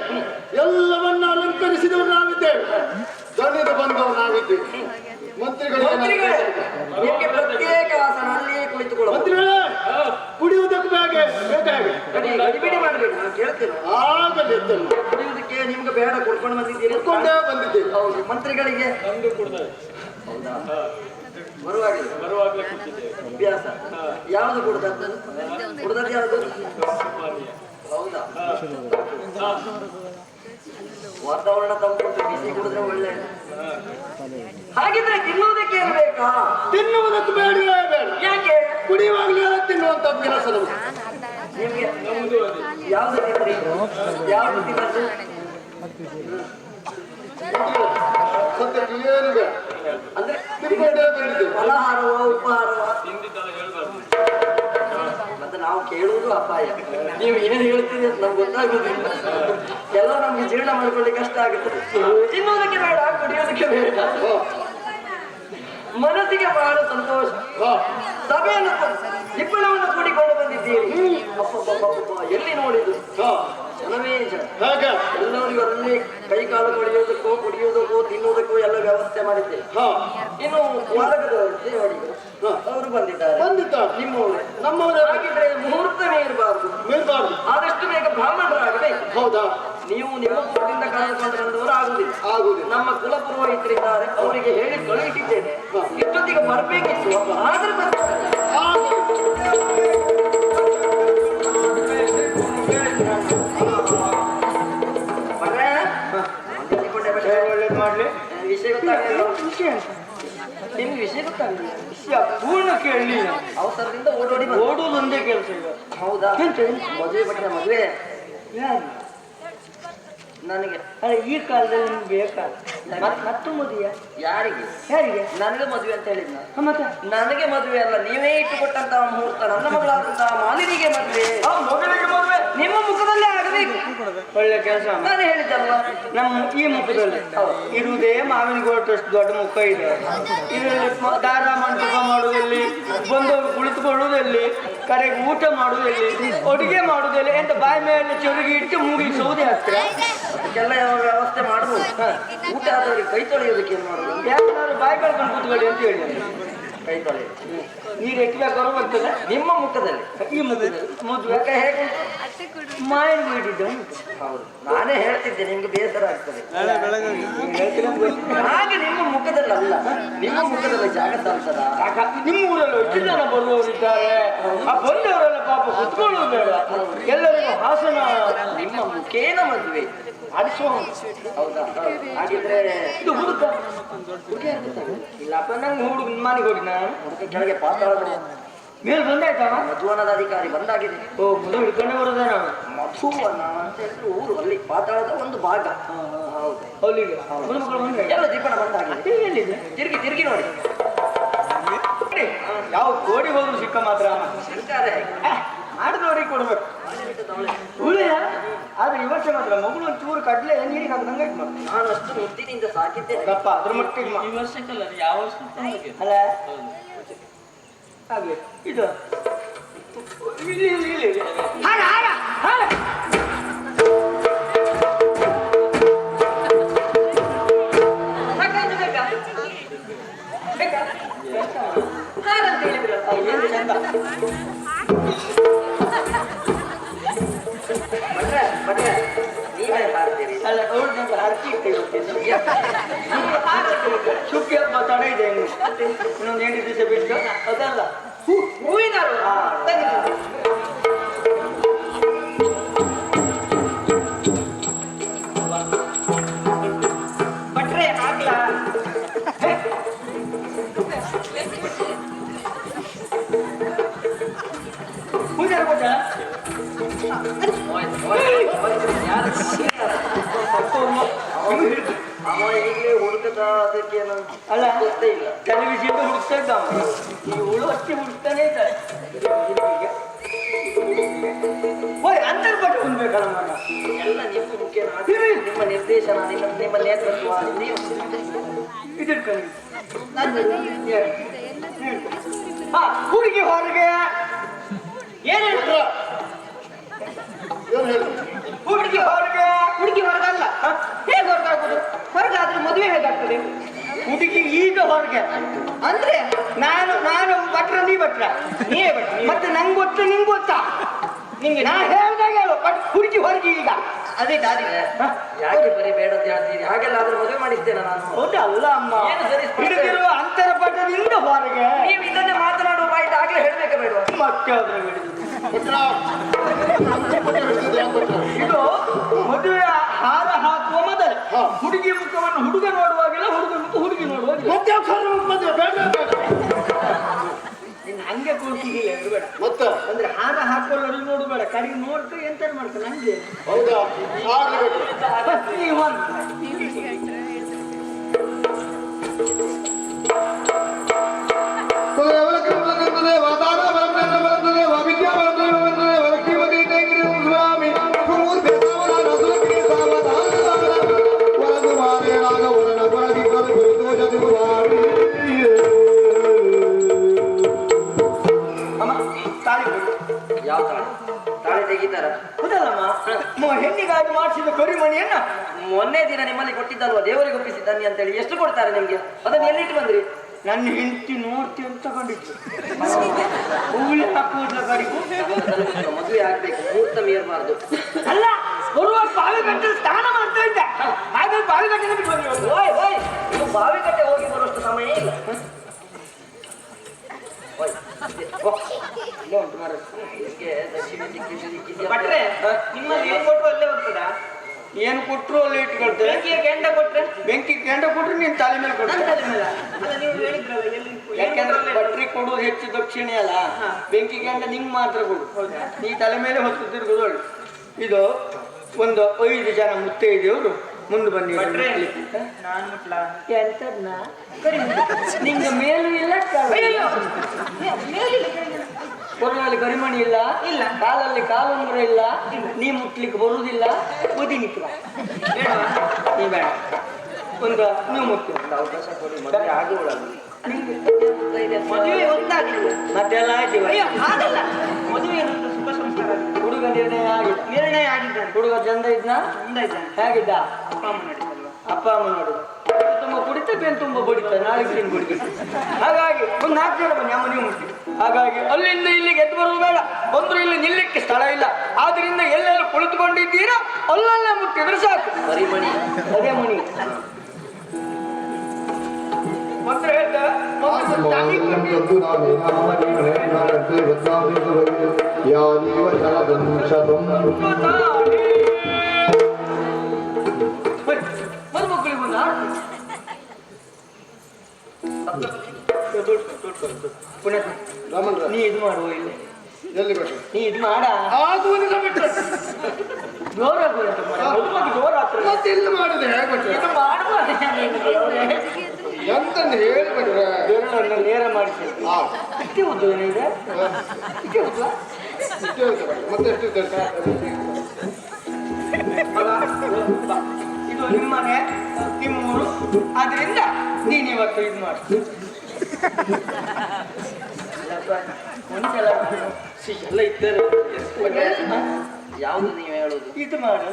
ಎಲ್ಲವನ್ನ ಅಲಂಕರಿಸಿದವರು ನಾವಿದ್ದೇವೆ, ದಣಿದು ಬಂದವರು ನಾವಿದ್ದೇವೆ. ಮಂತ್ರಿಗಳೇ, ನಿಮಗೆ ಪ್ರತ್ಯೇಕ ಆಸನ ಅಲ್ಲಿಯೇ ಕುಳಿತುಕೊಳ್ಳಬಹುದು. ಮಂತ್ರಿಗಳೇ, ಕುಡಿಯುವುದಕ್ಕೆ ಬೇಕಾಗಿ ಗಡಿಬಿಡಿ ಮಾಡಬೇಕು, ನಾನು ಕೇಳ್ತೇನೆ. ಆಗಲಿ ಎತ್ತಲ್ಲ ಕುಡಿಯುವುದಕ್ಕೆ ನಿಮ್ಗೆ ಬೇಡ, ಕೊಡ್ಕೊಂಡು ಬಂದಿದ್ದೀರಿ. ಕೊಂಡೇ ಬಂದಿದ್ದೇವೆ. ಹೌದು. ಮಂತ್ರಿಗಳಿಗೆ ಹೌದಾ? ಬರುವಾಗಲೇ ಅಭ್ಯಾಸ ಯಾವುದು ಕುಡ್ದದ್ದು? ಕುಡ್ದದ್ದು ಯಾವುದು? ಹೌದಾ? ವಾತಾವರಣ ತಂಪುಂಟು, ಬಿಸಿ ಕುಡಿದ್ರೆ ಒಳ್ಳೆ. ಹಾಗಿದ್ರೆ ತಿನ್ನುವುದಕ್ಕೆ ಏನು ಬೇಕಾ? ತಿನ್ನುವುದಕ್ಕೆ ಬೇಡವೇ ಬೇಡ. ಯಾಕೆ? ಕುಡಿಯುವಾಗಲೇ ತಿನ್ನುವಂತ ಕೆಲಸ ನಮ್ಗೆ. ನಿಮ್ಗೆ ಯಾವ್ದು ತಿಂದ್ರಿ? ಯಾವ್ದು ತಿನ್ನದ್ದು? ಸದ್ಯಕ್ಕೆ ಏನು ಬೇಡ, ಅಂದ್ರೆ ತಿನ್ಕೊಂಡೇ ಬಂದಿದ್ದೇವೆ. ಫಲಹಾರವ ಉಪಹಾರವ? ಮತ್ತೆ ನಾವು ಕೇಳುವುದು ಅಪಾಯ. ನೀವು ಏನು ಹೇಳ್ತೀರಿ ಅಂತ ನಮ್ಗೆ ಗೊತ್ತಾಗುದಿಲ್ಲ. ಎಲ್ಲ ನಮ್ಗೆ ಜೀರ್ಣ ಮಾಡ್ಕೊಳ್ಳಿಕ್ಕೆ ಕಷ್ಟ ಆಗುತ್ತದೆ. ತಿನ್ನುವುದಕ್ಕೆ ಬೇಡ, ಕುಡಿಯೋದಕ್ಕೆ ಬೇಡ. ಮನಸ್ಸಿಗೆ ಬಹಳ ಸಂತೋಷ. ಸಭೆಯನ್ನು ದಿಬ್ಬಣವನ್ನು ಕೂಡಿಕೊಂಡು ಬಂದಿದ್ದೀರಿ. ಎಲ್ಲಿ ನೋಡಿದ್ದು ಜನವೇ ಜನ. ಎಲ್ಲರಿಗೂ ಅಲ್ಲಿ ಕೈ ಕಾಲು ತೊಳೆಯೋದಕ್ಕೂ ಕುಡಿಯೋದಕ್ಕೂ ತಿನ್ನುವುದಕ್ಕೂ ಎಲ್ಲ ವ್ಯವಸ್ಥೆ ಮಾಡಿದ್ದೇವೆ. ಇನ್ನು ವಾರಗದವರು ದೇವಡಿಗರು ಅವರು ಬಂದಿದ್ದಾರೆ. ನಿಮ್ಮವರು ನಮ್ಮವರೇ. ಹಾಗಿದ್ರೆ ಮುಹೂರ್ತವೇ ಇರಬಾರ್ದು. ಆದಷ್ಟು ಬೇಗ ಬ್ರಾಹ್ಮಣರಾಗಬೇಕು. ಹೌದಾ? ನೀವು ನಿಮ್ಮ ಕುಲದಿಂದ ಕರೆದುಕೊಂಡು ಬಂದವರು ಆಗುದಿಲ್ಲ. ನಮ್ಮ ಕುಲ ಪುರೋಹಿತರಿದ್ದಾರೆ, ಅವರಿಗೆ ಹೇಳಿ ಕಳುಹಿಸಿದ್ದೇನೆ. ಇಷ್ಟೊತ್ತಿಗೆ ಬರ್ಬೇಕಿತ್ತು, ಆದ್ರೆ ಬರ್ತಾರೆ. ಒಳ್ಳೇದು ಮಾಡ್ಲಿ. ವಿಷಯ ಗೊತ್ತಾಗಲಿಲ್ಲ. ನಿಮ್ಗೆ ವಿಷಯ ಗೊತ್ತಾಗಲಿಲ್ಲ. ವಿಷಯ ಪೂರ್ಣ ಕೇಳಲಿ. ಅವಸರದಿಂದ ಓಡೋಡಿ ಓಡುವುದೊಂದೇ ಕೆಲಸ ಈಗ. ಹೌದಾ? ಮದುವೆ ಬಿಟ್ಟರೆ ಮದುವೆ ಯಾರು? ನನಗೆ ಈ ಕಾಲದಲ್ಲಿ ನಿಮ್ಗೆ ಬೇಕಾ? ಮತ್ತು ಮದುವೆ ಯಾರಿಗೆ? ಯಾರಿಗೆ? ನನಗೆ ಮದುವೆ ಅಂತ ಹೇಳಿದ್ನ. ಮತ್ತೆ ನನಗೆ ಮದುವೆ ಅಲ್ಲ, ನೀವೇ ಇಟ್ಟುಕೊಟ್ಟಂತಹ ಮುಹೂರ್ತ. ನನ್ನ ಮಗಳಾದಂತಹ ಮಾಲಿನಿಗೆ ಮದುವೆ. ಮಗಳಿಗೆ ಮದುವೆ ನಿಮ್ಮ ಮುಖದಲ್ಲೇ ಆಗಬೇಕು. ಒಳ್ಳೆ ಕೆಲಸ. ನಾನು ಹೇಳಿದ್ದಲ್ವಾ, ನಮ್ಮ ಈ ಮುಖದಲ್ಲಿ ಇರುವುದೇ ಮಾವಿನ ಗೋಟಷ್ಟು ದೊಡ್ಡ ಮುಖ ಇದೆ. ಇದರಲ್ಲಿ ದಾರ ಮಂಟಪ ಮಾಡುವುದಲ್ಲಿ, ಬಂದವರು ಕುಳಿತುಕೊಳ್ಳುವುದಲ್ಲಿ, ಕರೆಗೆ ಊಟ ಮಾಡುವುದಲ್ಲಿ, ಅಡುಗೆ ಮಾಡುವುದಲ್ಲಿ, ಎಂತ ಬಾಯಿ ಮೇಲೆ ಚೊರುಗಿ ಇಟ್ಟು ಮೂಗಿಗೆ ಸೌದೆ ಹತ್ತಿರ ಅದಕ್ಕೆಲ್ಲ ಯಾವ ವ್ಯವಸ್ಥೆ ಮಾಡುವುದು. ಊಟ ಆದವರಿಗೆ ಕೈ ತೊಳೆಯೋದಕ್ಕೆ ಏನು ಮಾಡುದು? ಯಾರು ಬಾಯಿ ಕಳ್ಕೊಂಡು ಕೂತ್ಕೊಳ್ಳಿ ಅಂತ ಹೇಳಿ ಕೈ ತೊಳೆಯೋದು. ನೀರು ಎಟ್ಟಬೇಕಾದ್ರೂ ಬರ್ತದೆ. ನಿಮ್ಮ ಮುಖದಲ್ಲಿ ಈ ಮುಖದಲ್ಲಿ ಮದುವೆ ಹೇಗೆ? ಮಾಯನ್ ಬಿಟ್ಟಿದ್ದ. ಹೌದು, ನಾನೇ ಹೇಳ್ತಿದ್ದೆ, ನಿಮ್ಗೆ ಬೇಸರ ಆಗ್ತದೆ. ಹಾಗೆ ನಿಮ್ಮ ಮುಖದಲ್ಲಿ ಅಲ್ಲ, ನಿಮ್ಮ ಮುಖದಲ್ಲಿ ಜಾಗ ಸಾಲ್ತದ? ನಿಮ್ಮ ಊರಲ್ಲಿ ಎಷ್ಟು ಜನ ಬರುವವರಿದ್ದಾರೆ, ಆ ಬಂದವರೆಲ್ಲ ಪಾಪ ಕುತ್ಕೊಳ್ಳೋದು ಬೇಡ, ಎಲ್ಲರಿಗೂ ಹಾಸನ. ನಿಮ್ಮ ಮುಖೇನ ಮದುವೆ ಆಡಿಸುವ. ಹೌದಾ? ಹಾಗಿದ್ರೆ ಇದು ಹುಡುಗ ಇಲ್ಲಪ್ಪ, ನಂಗೆ ಹುಡುಗ ಮನೆಗೆ ಹೋಗಿ ನಾನು ಕೆಳಗೆ ಪಾತಾಳದ ಮೇಲೆ ಬಂದಾಯ್ತವ. ಮಧುವನದ ಅಧಿಕಾರಿ ಬಂದಾಗಿದೆ. ಓ, ಮೊದಲು ಹಿಡ್ಕೊಂಡೇ ಬರೋದ ನಾವು. ಮಧುವನ ಅಂತ ಹೇಳಿದ್ರೆ ಊರು, ಅಲ್ಲಿ ಪಾತಾಳದ ಒಂದು ಭಾಗ. ಹೌದು, ಅಲ್ಲಿಗೆ ಮಕ್ಕಳು ಬಂದ್ರೆ ಎಲ್ಲ ದೀಪಣ ಬಂದಾಗಿದೆ. ಎಲ್ಲಿದೆ? ತಿರುಗಿ ನೋಡಿ. ಯಾವ ಕೋಡಿ ಹೋದ್ರು ಸಿಕ್ಕ ಮಾತ್ರ ಸಿಗ್ತಾರೆ. ಮಾಡಿದವರಿಗೆ ಕೊಡ್ಬೇಕು. ಉಳಿಯ ಆದ್ರೆ ಈ ವರ್ಷ ಮಾತ್ರ ಮಗಳು ಒಂಚೂರು ಕಡ್ಲೆ ನೀರಿಗೆ ಹಾಕ್ದಂಗೆ ಆಯ್ತು. ಮತ್ತೆ ನಾನು ಅಷ್ಟು ಮುದ್ದಿನಿಂದ ಸಾಕಿದ್ದೇನೆ. ಗಪ್ಪ ಅದ್ರ ಮಟ್ಟಿಗೆ ಈ ವರ್ಷಕ್ಕಲ್ಲ, ಯಾವ ವರ್ಷ ಅಲ್ಲ ಹಾಗೆ ಇದು ಇಲ್ಲಿ ಇಲ್ಲಿ ಇಲ್ಲಿ ಇಲ್ಲಿ. ಹಾರ ಹಾರ ಹಾರ. ಸಾಕಾಯ್ತು, ಬೇಕಾ? ಬೇಕಾ? ಹಾರ ಅಂತ ಹೇಳಿದ್ರಲ್ಲ, ಏನು ಚಂದ. ಭಟ್ರೆ, ನೀವೇ ಹಾಡ್ತೀರಿ. ಅಲ್ಲ ನೋಡಿದಂತ ಹರಕಿ ಸುಗ್ಗಿ ಹಬ್ಬ ತಡ ಇದೆ ಇನ್ನೊಂದು 8 ದಿವಸ ಬಿಟ್ಟು. ಅದಲ್ಲ ಹೂವಿನಾರು ಭಟ್ರೆ ಆಗ್ಲಾ? ಅವ ಈಗಲೇ ಹುಡುಕದ ಅದಕ್ಕೆ ಅಲ್ಲ ಗೊತ್ತೇ ಇಲ್ಲ. ಟೆಲಿವಿಷನ್ ಹುಡುಕ್ತಾ ಇದ್ದ ಇವಳು ಅಷ್ಟೇ ಹುಡುಕ್ತಾನೆ ಇದ್ದಾರೆ. ಓಯ್ ಅಂತರ್ಪಟ್ಟು ಹೊಂದ್ಬೇಕಲ್ಲ ಮಗ. ಎಲ್ಲ ನಿಮ್ಮ ಮುಖ್ಯ, ನಿಮ್ಮ ನಿರ್ದೇಶನ, ನಿಮ್ಮ ನೇತೃತ್ವ ನೀವು ಇದಿರ್ಕೊಳ್ಳಿ. ಹಾ, ಹುಡುಗಿ ಹೊರಗೆ ಏನ್ ಹೇಳ್ತಾರೆ? ಏನ್ ಹೇಳಿ? ಹುಡುಗಿ ಹೊರಗಲ್ಲ. ಹೇಗೆ ಹೊರಗಾಗುದು? ಹೊರಗಾದ್ರೆ ಮದುವೆ ಹೇಗಾಗ್ತದೆ? ಹುಡುಗಿ ಈಗ ಹೊರಗೆ ಅಂದ್ರೆ ನಾನು ಭಟ್ರ, ನೀ ಭಟ್ರ, ನೀವೇ ಭಟ್ರ. ಮತ್ತೆ ನಂಗೆ ಗೊತ್ತ, ನಿಂಗೆ ಗೊತ್ತಾ? ನಿಂಗೆ ನಾ ಹೇಳ್ದಾಗ ಹೇಳು. ಬಟ್ ಹುಡುಗಿ ಹೊರಗೆ ಈಗ ಅದೇ ದಾರಿ. ಯಾಕೆ ಬರೀ ಬೇಡ ಅಂತ ಹೇಳ್ತೀರಿ? ಹಾಗೆಲ್ಲ ಆದ್ರೆ ಮದುವೆ ಮಾಡಿಸ್ತೇನೆ ನಾನು. ಹೌದಾ? ಅಲ್ಲ ಅಮ್ಮ, ಏನು ಸರಿ ಸ್ಪಷ್ಟ ಹಿಡಿದಿರುವ ಅಂತರ್ಪಟ್ಟದಿಂದ ಹೊರಗೆ ನೀವು ಇದನ್ನೇ ಮಾತನಾಡುವ ಬಾಯಿದ ಆಗ್ಲೇ ಹೇಳ್ಬೇಕ ಬೇಡ? ಮತ್ತೆ ಅದ್ರ ಹಿಡಿದು ಭಟ್ರ, ಯಾಕೆ ಭಟ್ರ? ಇದು ಮದುವೆ ಹಾರ ಹಾಕುವ ಮೊದಲು ಹುಡುಗಿ ಮುಖವನ್ನು ಹುಡುಗ ನೋಡುವಾಗಿಲ್ಲ, ಹುಡುಗ ಮುಖ ಹುಡುಗಿ ನೋಡುವಾಗಿಲ್ಲ. ಮತ್ತೆ ಯಾಕೆ ಸಾಲ ಮದುವೆ? ಬೇಡ ಬೇಡ. ನೀನು ಹಂಗೆ ಕೂರ್ಸಿಗಿಲ್ಲ ಬೇಡ. ಮತ್ತೆ ಅಂದ್ರೆ ಹಾರ ಹಾಕೋರು ನೋಡಬೇಡ, ಕಡೆಗೆ ನೋಡ್ಕೊ ಎಂತ ಮಾಡ್ಕೊ ನಂಗೆ. ಹೌದಾ? ಆಗ್ಲಿ ಭಟ್ರ. ನೀವು ಅಮ್ಮ ತಾಳಿ ಕೊಡು. ಯಾವ ತಾಳಿ? ತಾಳಿ ತೆಗಿತಾರ? ಹೌದಲ್ಲಮ್ಮ, ಹೆಣ್ಣಿಗಾಗಿ ಮಾಡಿಸಿದ ಕರಿಮಣಿಯನ್ನ ಮೊನ್ನೆ ದಿನ ನಿಮ್ಮಲ್ಲಿ ಕೊಟ್ಟಿದ್ದಲ್ವಾ, ದೇವರಿಗೆ ಒಪ್ಪಿಸಿದ್ದಾನೆ ಅಂತೇಳಿ. ಎಷ್ಟು ಕೊಡ್ತಾರೆ ನಿಮ್ಗೆ? ಅದನ್ನ ಎಲ್ಲಿಟ್ಟು ಬಂದ್ರಿ? ನನ್ನ ಹೆಂಡತಿ ನೋಡ್ತಿ ಅಂತ ತಗೊಂಡಿದ್ದು. ಹೂಳಿ ಹಾಕುವುದ್ರ ಕಡೆಗೂ ಮದುವೆ ಆಗ್ಬೇಕು, ಮುಹೂರ್ತ ಮೀರಬಾರ್ದು. ಅಲ್ಲ, ಬರುವ ಬಾವಿ ಗಂಟೆ ಸ್ನಾನ ಮಾಡ್ತಾ ಇದ್ದೆ. ಹಾಗಾಗಿ ಬಾವಿ ಗಂಟೆ ಬಿಟ್ಟು ಬಂದಿರೋದು. ಓಯ್ ಓಯ್, ನೀವು ಬಾವಿ ಕಟ್ಟೆ ಹೋಗಿ ಬರುವಷ್ಟು ಸಮಯ ಇಲ್ಲ. ಓಯ್, ಇಲ್ಲೇ ಉಂಟು ಮಾರ. ಹೀಗೆ ದಕ್ಷಿಣ ದಿಕ್ಕಿನ ಭಟ್ರೆ, ನಿಮ್ಮಲ್ಲಿ ಏನ್ ಕೊಟ್ಟರು ಅಲ್ಲೇ ಹೋಗ್ತದ? ಏನು ಕೊಟ್ಟರು ಅಲ್ಲೇ ಇಟ್ಕೊಳ್ತೇವೆ. ಬೆಂಕಿ ಕೆಂಡ ಕೊಟ್ರೆ ನೀನ್ ತಲೆ ಮೇಲೆ ಕೊಡ್ತಾರೆ. ಯಾಕೆಂದ್ರೆ ಭಟ್ರಿ ಕೊಡುವುದು ಹೆಚ್ಚು ದಕ್ಷಿಣೆ ಅಲ್ಲ, ಬೆಂಕಿ ಕೆಂಡ ನಿಂಗೆ ಮಾತ್ರ ಕೊಡು. ನೀ ತಲೆ ಮೇಲೆ ಹೊತ್ತು ತಿರುಗುದು ಒಳ್ಳೆ. ಇದು ಒಂದು 5 ಜನ ಮುತ್ತೈದೆಯವರು ಮುಂದೆ ಬನ್ನಿ. ಎಂತದ್ನ ನಿಂಗೆ ಮೇಲೂ ಇಲ್ಲ, ಕೊರಳಲ್ಲಿ ಗರಿಮಣಿ ಇಲ್ಲ, ಕಾಲಲ್ಲಿ ಕಾಲುಂಗುರ ಇಲ್ಲ, ನೀ ಮುಟ್ಲಿಕ್ಕೆ ಬರುವುದಿಲ್ಲ. ಬುದ್ಧಿ ನಿತ್ರ ನೀ ಬೇಡ, ಒಂದು ನೀವು ಮುಟ್ಟಿ ಅವಕಾಶ ಕೊಡಿ, ಮದುವೆ ಆಗುವಳ. ಮದುವೆ ಒಂದಾಗಿಲ್ಲ, ಮತ್ತೆಲ್ಲ ಆಯ್ತು. ಮದುವೆ ಹುಡುಗ ನಿರ್ಣಯ ಆಗಿದ್ದ. ಹುಡುಗ ಚಂದ ಇದ್ನ? ಹೇಗಿದ್ದ? ಅಪ್ಪ ಅಮ್ಮ ನೋಡುದು ತುಂಬ ಕುಡಿತ, ಬೆನ್ ತುಂಬ ಬಡಿತ, ನಾಳೆಗೆ ನೀನು ಬಡಿತ. ಹಾಗಾಗಿ ಒಂದು 4 ಜನ ಬನ್ನಿ, ಅಮ್ಮ ನೀವು ಮುಟ್ಟಿ. ಹಾಗಾಗಿ ಅಲ್ಲಿಂದ ಇಲ್ಲಿಗೆ ಎದ್ದು ಬರುವುದು ಬೇಡ. ಬಂದ್ರು ಇಲ್ಲಿ ನಿಲ್ಲಕ್ಕೆ ಸ್ಥಳ ಇಲ್ಲ. ಆದ್ರಿಂದ ಎಲ್ಲೆಲ್ಲ ಕುಳಿತುಕೊಂಡಿದ್ದೀರಾ ಅಲ್ಲೆಲ್ಲ ಮುಟ್ಟಿದ್ರೆ ಸಾಕು. ಪರಿಮಣಿ ಅದೇ ಮಣಿ ಮಂತ್ರ ಹೇಳ್ತಾರೆ. ಮದುಮಕ್ಕಳಿಗೆ ಬಂದ ಪುನಃ ರಾಮಣ್ಣ, ನೀ ಇದು ಮಾಡುವ ಇಲ್ಲಿ, ಎಲ್ಲಿ ಭಟ್ರ? ನೀ ಇದು ಮಾಡ ಆಗುವುದಿಲ್ಲ ಭಟ್ರ. ಜೋರಾಗುವಂತ ಜೋರ ಮತ್ತೆ ಇಲ್ಲಿ ಮಾಡುದು ಹೇಗೆ ಭಟ್ರ? ಇದು ಮಾಡುವ ಎಂತಂದು ಹೇಳಿ ಭಟ್ರ? ಬೆರಳನ್ನು ನೇರ ಮಾಡಿಸಿ. ಇಷ್ಟೇ ಉದ್ದು ಏನಿದೆ? ಇಷ್ಟೇ ಉದ್ದು ಇಷ್ಟೇ ಆಯ್ತು ಭಟ್ರ. ಮತ್ತೆ ಎಷ್ಟು ಇದ್ದಾರೆ? ಇದು ನಿಮ್ಮನೆ, ನಿಮ್ಮೂರು. ಆದ್ರಿಂದ ನೀನಿವತ್ತು ಇದು ಮಾಡಿ. ಒಂದ್ಸಲ ಎಲ್ಲ ಇದ್ದಾರೆ. ಯಾವುದು ನೀವು ಹೇಳುದು? ಇದು ಮಾಡು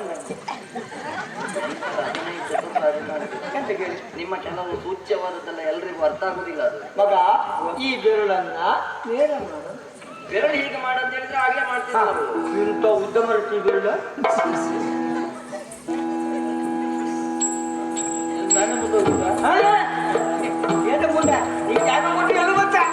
ಎಂತ ಕೇಳಿ, ನಿಮ್ಮ ಕೆಲವು ಸೂಚ್ಯವಾದದ್ದೆಲ್ಲ ಎಲ್ರಿಗೂ ಅರ್ಥ ಆಗುದಿಲ್ಲ. ಅದು ಮಗ, ಈ ಬೆರಳನ್ನ ನೇರ ಮಾಡು. ಬೆರಳು ಹೀಗೆ ಮಾಡಂತ ಹೇಳಿದ್ರೆ ಆಗ್ಲೇ ಮಾಡ್ತೀನಿ. ಇಂಥ ಉದ್ದ ಮರತಿ ಬೆರಳ ಏನು ಮುಂದ ಈಗ ಜಾಗ ಕೊಟ್ಟು ಎಲ್ಲ ಗೊತ್ತಾ?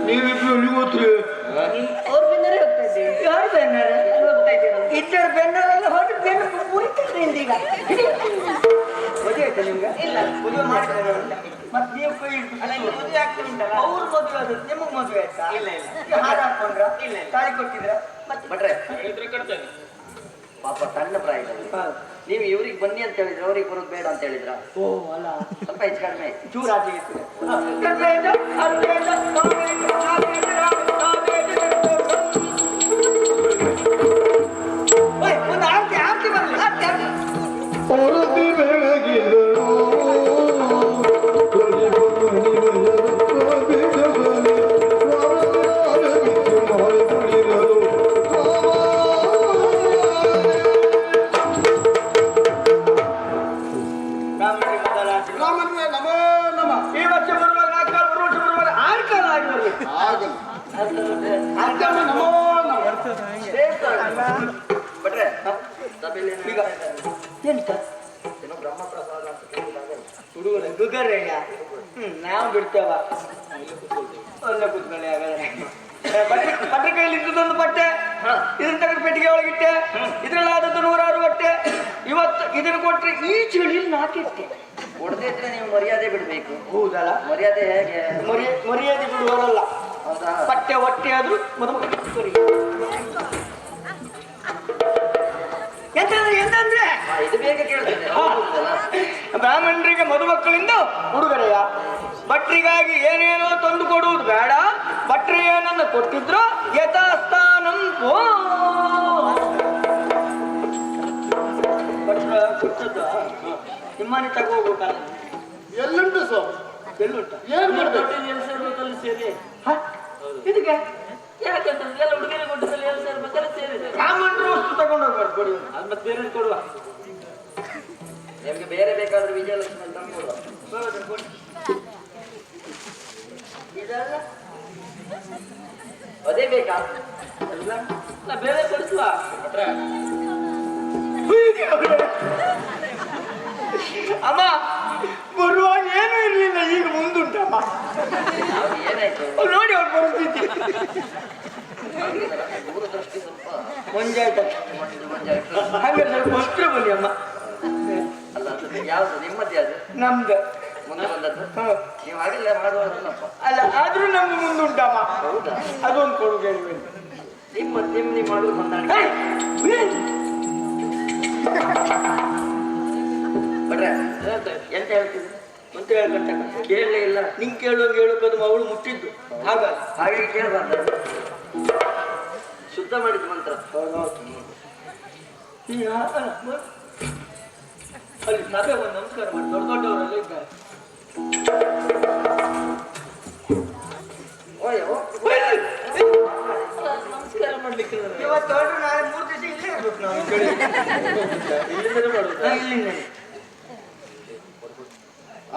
ನೀವಿಬ್ರು ನೀವು ಹೋಗ್ತೀರಿ? ಅವ್ರ ಬೆನ್ನರೇ ಹೋಗ್ತಾ ಇದ್ದೀವಿ. ಯಾರು ಬೆನ್ನಾರ? ಹೋಗ್ತಾ ಇದ್ದೀರಾ? ಇಬ್ಬರು ಬೆನ್ನರೆಲ್ಲ ಹೊರಟು ಬೆನ್ನು ಮುರಿತಾರೆ ಈಗ. ಆಯ್ತಾ ನಿಮ್ಗೆ ಇಲ್ಲ. ಮದುವೆ ಮಾಡಿದ್ರೆ ಮತ್ತೆ ನೀವು ಕೈ ಅಲ್ಲ ಇಲ್ಲಿ ಮದುವೆ ಆಗ್ತಾ ಉಂಟಲ್ಲ ಅವ್ರ ಮದುವೆ ಆದ್ರೆ ನಿಮಗ್ ಮದುವೆ ಆಯ್ತಾ ಇಲ್ಲ ಇಲ್ಲ ನೀವು ಹಾರ ಹಾಕೊಂಡ್ರ ಇಲ್ಲ. ತಾಳಿ ಕೊಟ್ಟಿದ್ರ ಭಟ್ರೆ ಪಾಪ ಸಣ್ಣ ಪ್ರಾಯದಲ್ಲಿ ನೀವು ಇವ್ರಿಗೆ ಬನ್ನಿ ಅಂತ ಹೇಳಿದ್ರೆ ಅವ್ರಿಗೆ ಬರೋದು ಬೇಡ ಅಂತ ಹೇಳಿದ್ರ ಓ ಅಲ್ಲ ಸ್ವಲ್ಪ ಹೆಚ್ಚು ಕಡಿಮೆ ಆಯ್ತು. ಚೂರು ಆಚೆಗೆ ಇರ್ತದೆ ಒಂದು ಆರ್ತಿ ಆರ್ತಿ ಬರಲಿ ಆರ್ತಿ ಆರ್ತಿ ಹೊರತಿ ಬೆಳಗಿದರು ರಾಮನಿಗೆ ನಮೋ ನಮ. ಈ ವರ್ಷ ಬರುವಾಗ 4 ಕಾಲ ಬರುವ ವರ್ಷ ಬರುವಾಗ 6 ಕಾಲ ಆಗಿ ಬರ್ಬೇಕು ಆಗಲಿ. ಅಕ್ಕಮ್ಮ ನಮೋ ನಮ. ಭಟ್ರೆ ಸಭೆಯಲ್ಲಿ ಈಗ ಎಂತ ಏನೋ ಬ್ರಹ್ಮಪ್ರಸಾದ ಅಂತ ಕೇಳಿದಾಗ ಹುಡುಗರ ಗುಗರ್ರೆಗ ನಾವು ಬಿಡ್ತೇವ ಒಳ್ಳೆ ಕೂತ್ಕೊಳ್ಳಿ ಹಾಗಾದ್ರೆ ಬಟ್ಟೆ ಕೈಯಲ್ಲಿ ಇದ್ದದೊಂದು ಬಟ್ಟೆ ಇದನ್ನ ತೆಗೆದು ಪೆಟ್ಟಿಗೆ ಒಳಗಿಟ್ಟೆ ಇದ್ರಲ್ಲಿ ಆದದ್ದು 106 ಬಟ್ಟೆ ಇವತ್ತು ಇದನ್ನು ಕೊಟ್ರೆ ಈ ಚಳಿಯಲ್ಲಿ 4 ಇಟ್ಟೆ ಕೊಡದೇ ಇದ್ರೆ ನೀವು ಮರ್ಯಾದೆ ಬಿಡ್ಬೇಕು. ಹೌದಲ್ಲ ಮರ್ಯಾದೆ ಹೇಗೆ? ಮರ್ಯಾದೆ ಬಿಡುವವರಲ್ಲ ಹೌದಾ? ಬಟ್ಟೆ ಹೊಟ್ಟೆ ಆದ್ರೂ ಮೊದಲು ಸರಿ ಎಂತಂದ್ರೆ ಇದು ಬೇಗ ಕೇಳ್ತದೆ. ಬ್ರಾಹ್ಮಣರಿಗೆ ಮದುಮಕ್ಕಳಿಂದ ಉಡುಗೊರೆಯ ಭಟ್ರಿಗಾಗಿ ಏನೇನೋ ತಂದು ಕೊಡುವುದು ಬೇಡ ಭಟ್ರಿ ಏನನ್ನ ಕೊಟ್ಟಿದ್ರು ಯಥಾಸ್ಥಾನಂ ಭಟ್ರ ಕೊಟ್ಟದ್ದು ನಿಮ್ಮನೆ ತಗೋಬೇಕಲ್ಲ ಎಲ್ಲುಂಟು ಸ್ವಾಮಿ? ಎಲ್ಲುಂಟ ಏನ್ ಮಾಡ್ಬೇಕು? ಇದಕ್ಕೆ ಯಾಕಂತಂದ್ರೆ ಎಲ್ಲ ಹುಡುಗಿಯರಿಗೆ ಕೊಟ್ಟದಲ್ಲಿ 7,000 ರೂಪಾಯಿ ಸೇರಿದೆ. ಬ್ರಾಹ್ಮಣರು ವಸ್ತು ತಗೊಂಡೋಗ್ಬಾರ್ದು ಕೊಡಿ ಅದು ಮತ್ತೆ ಬೇರೆ ಕೊಡುವ. ನಿಮ್ಗೆ ಬೇರೆ ಬೇಕಾದ್ರೆ ವಿಜಯಲಕ್ಷ್ಮಿ ಅಂತ ಕೊಡುವ. ಇದೆಲ್ಲ ಅದೇ ಬೇಕಾ? ಅಲ್ಲ ಬೇರೆ ಕೊಡಿಸುವ. ಅಮ್ಮ ಬರುವಾಗ ಏನೂ ಇರ್ಲಿಲ್ಲ ಈಗ ಮುಂದುಂಟಮ್ಮ ಅವ್ರು ಏನಾಯ್ತು? ನೋಡಿ ಅವ್ರು ಪರಿಸ್ಥಿತಿ ದೂರದೃಷ್ಟಿ ಸ್ವಲ್ಪ ಮುಂಜಾಯ್ತ ಮಂಜಾಯ್ತು. ಹಾಗೆ ಸ್ವಲ್ಪ ವಸ್ತ್ರ ಬನ್ನಿ ಅಮ್ಮ ಅಲ್ಲ ಅದು ಯಾವ್ದು ನಿಮ್ಮದೇ ಅದು ನಮ್ದು ಮುಂದೆ ಬಂದದ್ದು? ಹ. ನೀವು ಹಾಗೆಲ್ಲ ಮಾಡುವಲ್ಲಪ್ಪ. ಅಲ್ಲ ಆದ್ರೂ ನಮ್ದು ಮುಂದುಂಟಮ್ಮ ಹೌದಾ? ಅದೊಂದು ಕೊಡುಗೆ ಇರ್ಬೇಕು. ನೀವು ಮಾಡುವುದು ಹೊಂದಾಣಿಕೆ. ಭಟ್ರೆ ಎಂತ ಹೇಳ್ತಿದ್ರು? ಮತ್ತೆ ಹೇಳ್ಕೊಂತ ಕೇಳಲೇ ಇಲ್ಲ. ನಿಂಗೆ ಕೇಳುವಂಗೆ ಹೇಳೋದು ಅವಳು ಮುಟ್ಟಿದ್ದು ಹಾಗ ಹಾಗೆ ಕೇಳಬಾರ್ದು. ಶುದ್ಧ ಮಾಡಿದ ಮಂತ್ರ. ಅಲ್ಲಿ ಸಭೆ ಒಂದು ನಮಸ್ಕಾರ ಮಾಡಿ ದೊಡ್ಡ ದೊಡ್ಡವರೆಲ್ಲ ಇದ್ದಾರೆ ಓಯೋ ನಮಸ್ಕಾರ ಮಾಡ್ಲಿಕ್ಕೆ ಇವತ್ತು ಹೊರಟು ನಾಳೆ 3 ದಿವಸ ಇಲ್ಲೇ ಇರ್ಬೇಕು ನಾವು ಇಲ್ಲಿಂದಲೇ ಮಾಡುದು. ಇಲ್ಲಿಂದ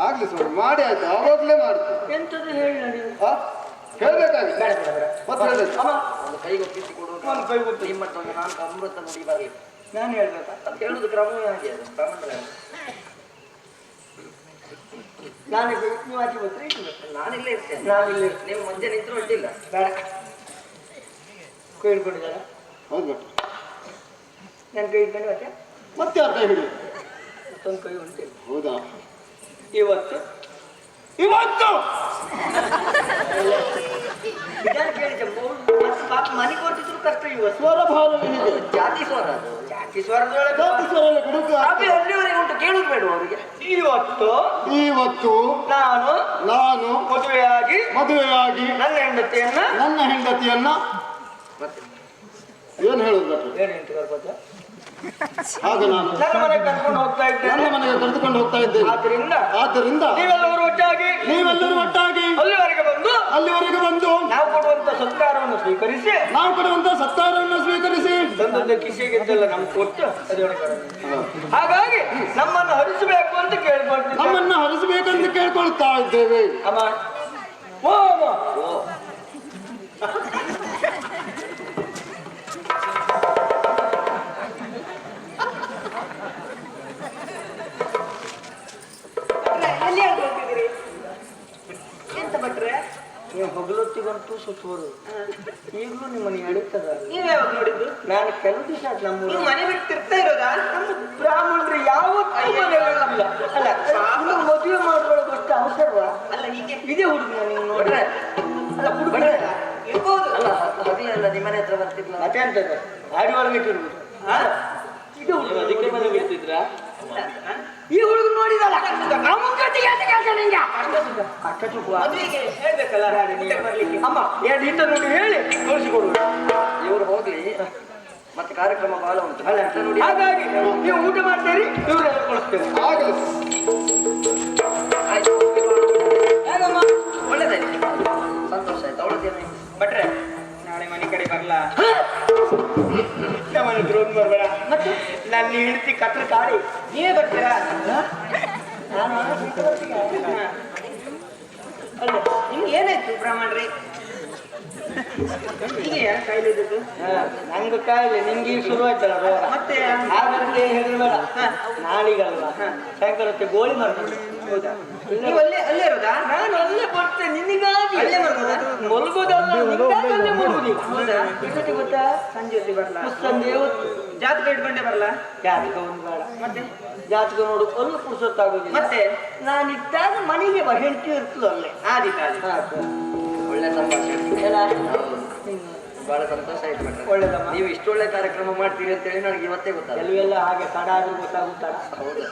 ಆಗ್ಲಿ ಸ್ವಾಮಿ, ಮಾಡಿ ಆಯ್ತು. ಆವಾಗ್ಲೇ ಮಾಡ್ತೀವಿ. ಎಂತದ್ದು ಹೇಳಿ ನೀವು ಹೇಳ್ಬೇಕಾಗಿತ್ತು. ಬೇಡ ಬೇಡ ಬೇಡ ಮತ್ತೆ ಹೇಳ್ಬೇಕು. ಅಮ್ಮ ಒಂದು ಕೈಗೆ ಒಪ್ಪಿಸಿ ಕೊಡುವುದು. ಒಂದು ಕೈ ಗೊತ್ತು ನಿಮ್ಮತ್ತೊಂದು ನಾನು ಅಮೃತ ನುಡಿ ಬರಲಿ ನಾನು ಹೇಳ್ಬೇಕಾ ಅಂತ ಹೇಳುದು ಕ್ರಮವೇ ಹಾಗೆ ಅದು ಬ್ರಾಹ್ಮಣರ. ನಾನು ನೀವು ಆಚೆ ಬರ್ತೀರಿ ನಾನಿಲ್ಲೇ ಇರ್ತೇನೆ. ನಾವಿಲ್ಲಿ ನೀವು ಮಧ್ಯೆ ನಿಂತರೂ ಅಡ್ಡಿಲ್ಲ. ಬೇಡ ಕೈ ಹಿಡ್ಕೊಂಡಿದ್ದಾರ ಹೌದು ಭಟ್ರೆ. ನನ್ನ ಕೈ ಹಿಡ್ಕೊಂಡು ಮತ್ತೆ ಮತ್ತೆ ಯಾರ ಕೈ ಹಿಡಿದು? ಮತ್ತೊಂದು ಕೈ ಉಂಟು ಹೌದಾ? ಇವತ್ತು ಇದನ್ನು ಕೇಳಿದ್ದೆ ಮತ್ತು ಪಾಪ ಮನೆ ಕೊಟ್ಟಿದ್ರು ಕಷ್ಟ ಇವತ್ತು ಸ್ವರ ಭಾವವಿದೆ. ಜಾತಿ ಸ್ವರ ಅದು. ಜಾತಿ ಸ್ವರದೊಳಗೆ ಜಾತಿ ಸ್ವರ ಗುಡುಕು. ಅಭಿ ಅಲ್ಲಿವರೆಗೆ ಉಂಟು ಕೇಳುದು ಬೇಡ ಅವರಿಗೆ. ಇವತ್ತು ನಾನು ಮದುವೆಯಾಗಿ ಮದುವೆಯಾಗಿ ನನ್ನ ಹೆಂಡತಿಯನ್ನ ಮತ್ತೆ ಏನ್ ಹೇಳುದು ಭಟ್ರೆ? ಏನಂತ ಕರ್ಕೋತ ಆಗ ನಾನು ನನ್ನ ಮನೆಗೆ ಕರ್ಕೊಂಡು ಹೋಗ್ತಾ ನನ್ನ ಇದ್ದೇನೆ ಮನೆಗೆ ಕರೆದುಕೊಂಡು ಹೋಗ್ತಾ ಇದ್ದೇನೆ. ಆದ್ದರಿಂದ ನೀವೆಲ್ಲರೂ ಒಟ್ಟಾಗಿ ಅಲ್ಲಿವರೆಗೆ ಬಂದು ನಾವು ಕೊಡುವಂತ ಸತ್ಕಾರವನ್ನು ಸ್ವೀಕರಿಸಿ ತಂದದ್ದು ಕಿಸೆಗಿದ್ದೆಲ್ಲ ನಮ್ಗೆ ಕೊಟ್ಟು ಅದರೊಳಗೆ ಹಾಗಾಗಿ ನಮ್ಮನ್ನು ಹರಿಸಬೇಕು ಅಂತ ಕೇಳ್ಕೊಳ್ತೀವಿ. ನಮ್ಮನ್ನ ಹರಿಸಬೇಕಂತ ಕೇಳ್ಕೊಳ್ತಾ ಇದ್ದೇವೆ. ಅಮ್ಮ ಓ ಅಮ್ಮ ಎಲ್ಲಿ ಹೋಗ್ತಿದ್ದೀರಿ? ಎಂತ ಭಟ್ರೆ? ಹಗಲೊತ್ತಿಗಂತೂ ಸುತ್ತು ಬರುದು. ಈಗಲೂ ನಿಮ್ಮನೆ ಎಳಿತದ. ನೀವ್ ಯಾವಾಗ ನೋಡಿದ್ದು? ನಾನು ಕೆಲವು ದಿವಸ ಆಯ್ತು ನೀವು ನಮ್ಮ ಮನೆ ಬಿಟ್ಟು ತಿರ್ತಾ ಇರೋದಾ? ಬ್ರಾಹ್ಮಣರು ಯಾವತ್ತೂ ಮನೆಯಲ್ಲ. ಅಲ್ಲ ಇನ್ನು ಮದುವೆ ಮಾಡುವಾಗ ಅಷ್ಟು ಅವಸರವಾ? ಅಲ್ಲ ಹೀಗೆ ಇದೇ ಹುಡುಗ ನೀವು ಬಿಟ್ರೆ ನೋಡ್ರೆ ಅಲ್ಲ ಹುಡುಗ ಇರ್ಬೋದು. ಅಲ್ಲ ಹದಿಯಲ್ಲ ನಿಮ್ಮನೆ ಹತ್ರ ಬರ್ತಿದ್ಲ ಮತ್ತೆ ಅಂತ ಗಾಡಿ ಒಳಗೆ ಇಟ್ಟಿರ್ಬೋದು. ಇದು ಹುಡುಗ ಅದಕ್ಕೆ ಮನೆ ಬಿಡ್ತಿದ್ರ ಈ ಹುಡುಗ ನೋಡಿದಲ್ಲ ನಮ್ಮ ಜೊತೆಗೆ ನಿಂಗೆ ಮದುವೆಗೆ ಹೇಳ್ಬೇಕಲ್ಲ ಊಟಕ್ಕೆ ಬರ್ಲಿಕ್ಕೆ. ಅಮ್ಮ ಎರಡು ಹಿಟ್ಟ ನೋಡಿ ಹೇಳಿ ತೋರಿಸಿಕೊಡು. ಇವರು ಹೋಗ್ಲಿ ಮತ್ತೆ ಕಾರ್ಯಕ್ರಮ ಬಹಳ ಉಂಟು ಅಲ್ಲ ನೋಡಿ. ಹಾಗಾಗಿ ನೀವು ಊಟ ಮಾಡ್ತೀರಿ ಇವರೆಲ್ಲ ಕಳಿಸ್ತೇವೆ. ಆಯ್ತು ಹೇಗಮ್ಮ ಒಳ್ಳೇದಾಯ್ತು ಸಂತೋಷ ಆಯ್ತು. ಅವಳದೇನು ಭಟ್ರೆ ನಾಳೆ ಮನೆ ಕಡೆ ಬರಲ್ಲ. ನಮ್ಮನೆ ದ್ರೋಣ ಬರಬೇಡ. ಮತ್ತೆ ನನ್ನ ಹೆಂಡತಿ ಕತ್ರ ಕಾಡಿ ನೀವೇ ಬರ್ತೀರಾ? ನಾನು ಅಲ್ಲ ನಿಮ್ಗೆ ಏನಾಯ್ತು ಬ್ರಾಹ್ಮಣ್ರಿ? ಹೀಗೆಯಾ ಕಾಯಿಲೆ ಇದ್ದದ್ದು? ನಂಗೆ ಕಾಯಿಲೆ ನಿಂಗೆ ಈಗ ಶುರು ಆಯ್ತಲ್ಲ ರೋಗ. ಮತ್ತೆ ಹಾಗಾಗಿ ಹೆದರಬೇಡ. ನಾಳಿಗಲ್ವಾ ಸಾಯಂಕಾಲ ಹೊತ್ತಿಗೆ ಗೋಳಿ ಮಾಡ್ತಾರೆ. ಹೌದಾ? ನೀವು ಅಲ್ಲೇ ಇರೋದಾ? ನಾನು ಅಲ್ಲೇ ಬರ್ತೇನೆ ನಿನಗಾಗಿ. ಅಲ್ಲೇ ಮಲ್ಗೋದಾ? ಮಲಗೋದಲ್ಲ ನಿನಗಾಗಿ ಅಲ್ಲೇ ಮಲಗುದು. ಹೌದಾ? ಎಷ್ಟೊತ್ತಿ ಗೊತ್ತಾ? ಸಂಜೆ ಹೊತ್ತಿಗೆ ಬರ್ಲಾ? ಮುಸ್ಸಂಜೆ ಹೊತ್ತು. ಜಾತಕ ಇಟ್ಕೊಂಡೆ ಬರ್ಲಾ? ಜಾತಕ ಒಂದು ಬೇಡ. ಮತ್ತೆ ಜಾತಕ ನೋಡು ಅಲ್ಲೂ ಪುರ್ಸೊತ್ತಾಗೋದಿಲ್ಲ. ಮತ್ತೆ ನಾನು ಇಟ್ಟಾಗ ಮನೆಗೆ ಹೆಂಡತಿ ಇರ್ತದೆ ಅಲ್ಲೇ. ಆದೀತು ಆದೀತು. ಒಳ್ಳೆ ಸಂಭಾಷಣೆ. ಎಲ್ಲ ಬಹಳ ಸಂತೋಷ ಆಯ್ತು ಭಟ್ರೆ. ಒಳ್ಳೇದಮ್ಮ. ನೀವು ಇಷ್ಟೊಳ್ಳೆ ಕಾರ್ಯಕ್ರಮ ಮಾಡ್ತೀರಿ ಅಂತ ಹೇಳಿ ನನಗೆ ಇವತ್ತೇ ಗೊತ್ತಾಗ. ಕೆಲವೆಲ್ಲ ಹಾಗೆ ತಡ ಆದ್ರೂ ಗೊತ್ತಾಗುತ್ತಲ್ಲ. ಹೌದು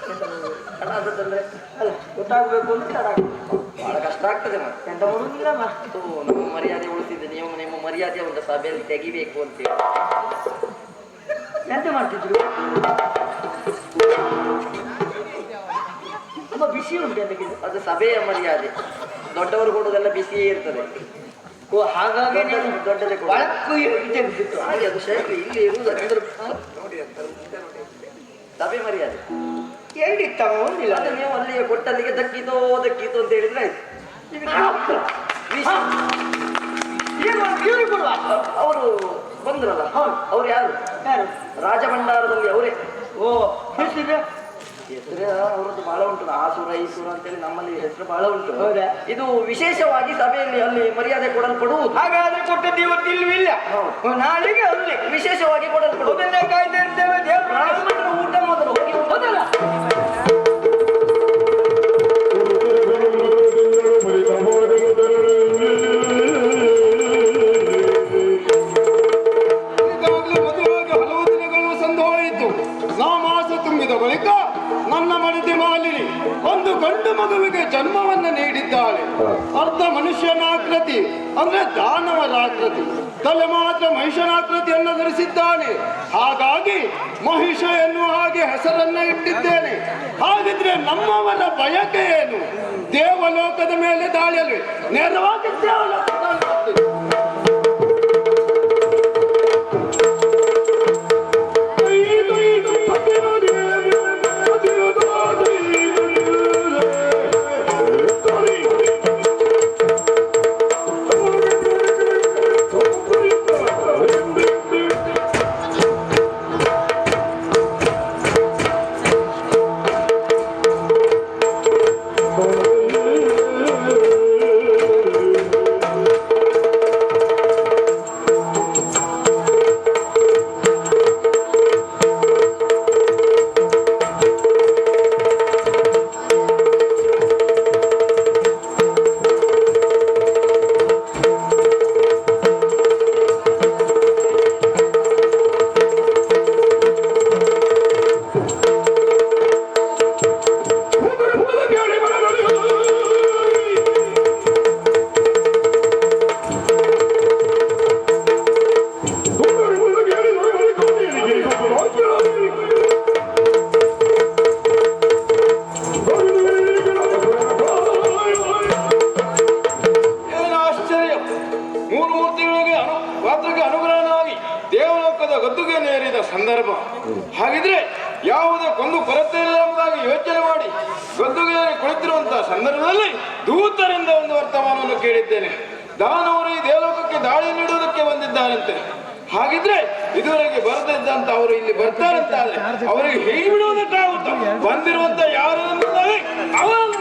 ಅಲ್ಲ ಅದಲ್ಲೇ ಅಲ್ಲ ಗೊತ್ತಾಗ್ಬೇಕು ಅಂತ ತಡ ಆಗ್ಬೇಕು. ಬಹಳ ಕಷ್ಟ ಆಗ್ತದೆ ಮತ್ತೆ. ಎಂತ ಮಾಡುದಿಲ್ಲ ಮತ್ತು ನಮ್ಮ ಮರ್ಯಾದೆ ಉಳಿಸಿದ್ದು ನೀವು ನಿಮ್ಮ ಮರ್ಯಾದೆ ಒಂದು ಸಭೆಯಲ್ಲಿ ತೆಗಿಬೇಕು ಅಂತೇಳಿ ಎಂತ ಮಾಡ್ತಿದ್ರು? ತುಂಬಾ ಬಿಸಿ ಉಂಟು ಅದಕ್ಕೆ. ಅದು ಸಭೆಯ ಮರ್ಯಾದೆ. ದೊಡ್ಡವರು ಕೊಡುವುದೆಲ್ಲ ಬಿಸಿಯೇ ಇರ್ತದೆ. ಓ ಹಾಗಾಗಿ ದೊಡ್ಡದೇ ಕೊಡು. ಬಳಕು ತೆಗೆದಿತ್ತು. ಹಾಗೆ ಅದು ಶೈಲಿ ಇಲ್ಲಿ ಇರುವುದು ನೋಡಿ ಅಂತ ಸಭೆ ಮರ್ಯಾದೆ. ಎಲ್ಲಿತ್ತವ ಒಂದಿಲ್ಲ. ಅದು ನೀವು ಅಲ್ಲಿಗೆ ಕೊಟ್ಟಲ್ಲಿಗೆ ದಕ್ಕಿತೋ ಅಂತ ಹೇಳಿದ್ರೆ ಆಯ್ತು. ಇವ್ರಿಗೆ ಕೊಡುವ. ಅವರು ಬಂದ್ರಲ್ಲ ಹೌದು. ಅವ್ರು ಯಾರು? ಯಾರು? ರಾಜಭಂಡಾರದಲ್ಲಿ ಅವರೇ. ಓ ಹೆಸರು ಹೆಸರು ಅವರದ್ದು ಬಹಳ ಉಂಟು. ಆಸುರ ಈಸುರ ಅಂತೇಳಿ ನಮ್ಮಲ್ಲಿ ಹೆಸರು ಬಹಳ ಉಂಟು. ಹೌದಾ? ಇದು ವಿಶೇಷವಾಗಿ ಸಭೆಯಲ್ಲಿ ಅಲ್ಲಿ ಮರ್ಯಾದೆ ಕೊಡಲ್ಪಡುವುದು. ಹಾಗಾದ್ರೆ ಕೊಟ್ಟದ್ದು ಇವತ್ತು ಇಲ್ವಿಲ್ಲ. ನಾಳೆಗೆ ಅಲ್ಲಿ ವಿಶೇಷವಾಗಿ ಕೊಡಲ್ಪಡುವುದು. ಅದನ್ನೇ ಕಾಯ್ತಾ ಇರ್ತೇವೆ. ದೇವ್ರು ಬ್ರಾಹ್ಮಣರ ಊಟ ಮೊದಲು ಹೋಗಿ ಹೌದಲ್ಲ? ಈಗಾಗಲೇ ಮದುವೆಯಾಗಿ ಹಲವು ದಿನಗಳು ಸಂದು ಹೋಯಿತು. ಮಾಸ ತುಂಬಿದ ಬಳಿಕ ನನ್ನ ಮಡದಿ ಮಾಲಿನಿ ಒಂದು ಗಂಡು ಮಗುವಿಗೆ ಜನ್ಮವನ್ನು ನೀಡಿದ್ದಾಳೆ. ಅರ್ಧ ಮನುಷ್ಯನಾಕೃತಿ ಅಂದ್ರೆ ದಾನವರಾಕೃತಿ, ತಲೆ ಮಾತ್ರ ಮಹಿಷನಾಕೃತಿಯನ್ನು ಧರಿಸಿದ್ದಾನೆ. ಹಾಗಾಗಿ ಮಹಿಷ ಎನ್ನುವ ಹಾಗೆ ಹೆಸರನ್ನ ಇಟ್ಟಿದ್ದೇನೆ. ಹಾಗಿದ್ರೆ ನಮ್ಮವರ ಬಯಕೆ ಏನು? ದೇವಲೋಕದ ಮೇಲೆ ದಾಳಿಯಲ್ಲಿ ನೇರವಾಗಿ ದೇವಲೋಕದ ಸಂದರ್ಭ. ಹಾಗಿದ್ರೆ ಯಾವುದಕ್ಕೊಂದು ಕೊರತೆ ಇಲ್ಲ ಎಂಬುದಾಗಿ ಯೋಚನೆ ಮಾಡಿ ಗದ್ದುಗೆಯಲ್ಲಿ ಕುಳಿತಿರುವಂತಹ ಸಂದರ್ಭದಲ್ಲಿ ದೂತರಿಂದ ಒಂದು ವರ್ತಮಾನವನ್ನು ಕೇಳಿದ್ದೇನೆ. ದಾನವರು ಈ ದೇವಲೋಕಕ್ಕೆ ದಾಳಿ ನೀಡುವುದಕ್ಕೆ ಬಂದಿದ್ದಾರಂತೆ. ಹಾಗಿದ್ರೆ ಇದುವರೆಗೆ ಬರದಿದ್ದಂತ ಅವರು ಇಲ್ಲಿ ಬರ್ತಾರಂತಾದ್ರೆ ಅವರಿಗೆ ಹೇಗೆ ಬಿಡುವುದಕ್ಕಾಗುತ್ತ? ಬಂದಿರುವಂತ ಯಾರು ಎಂಬುದಾಗಿ ಅವರನ್ನು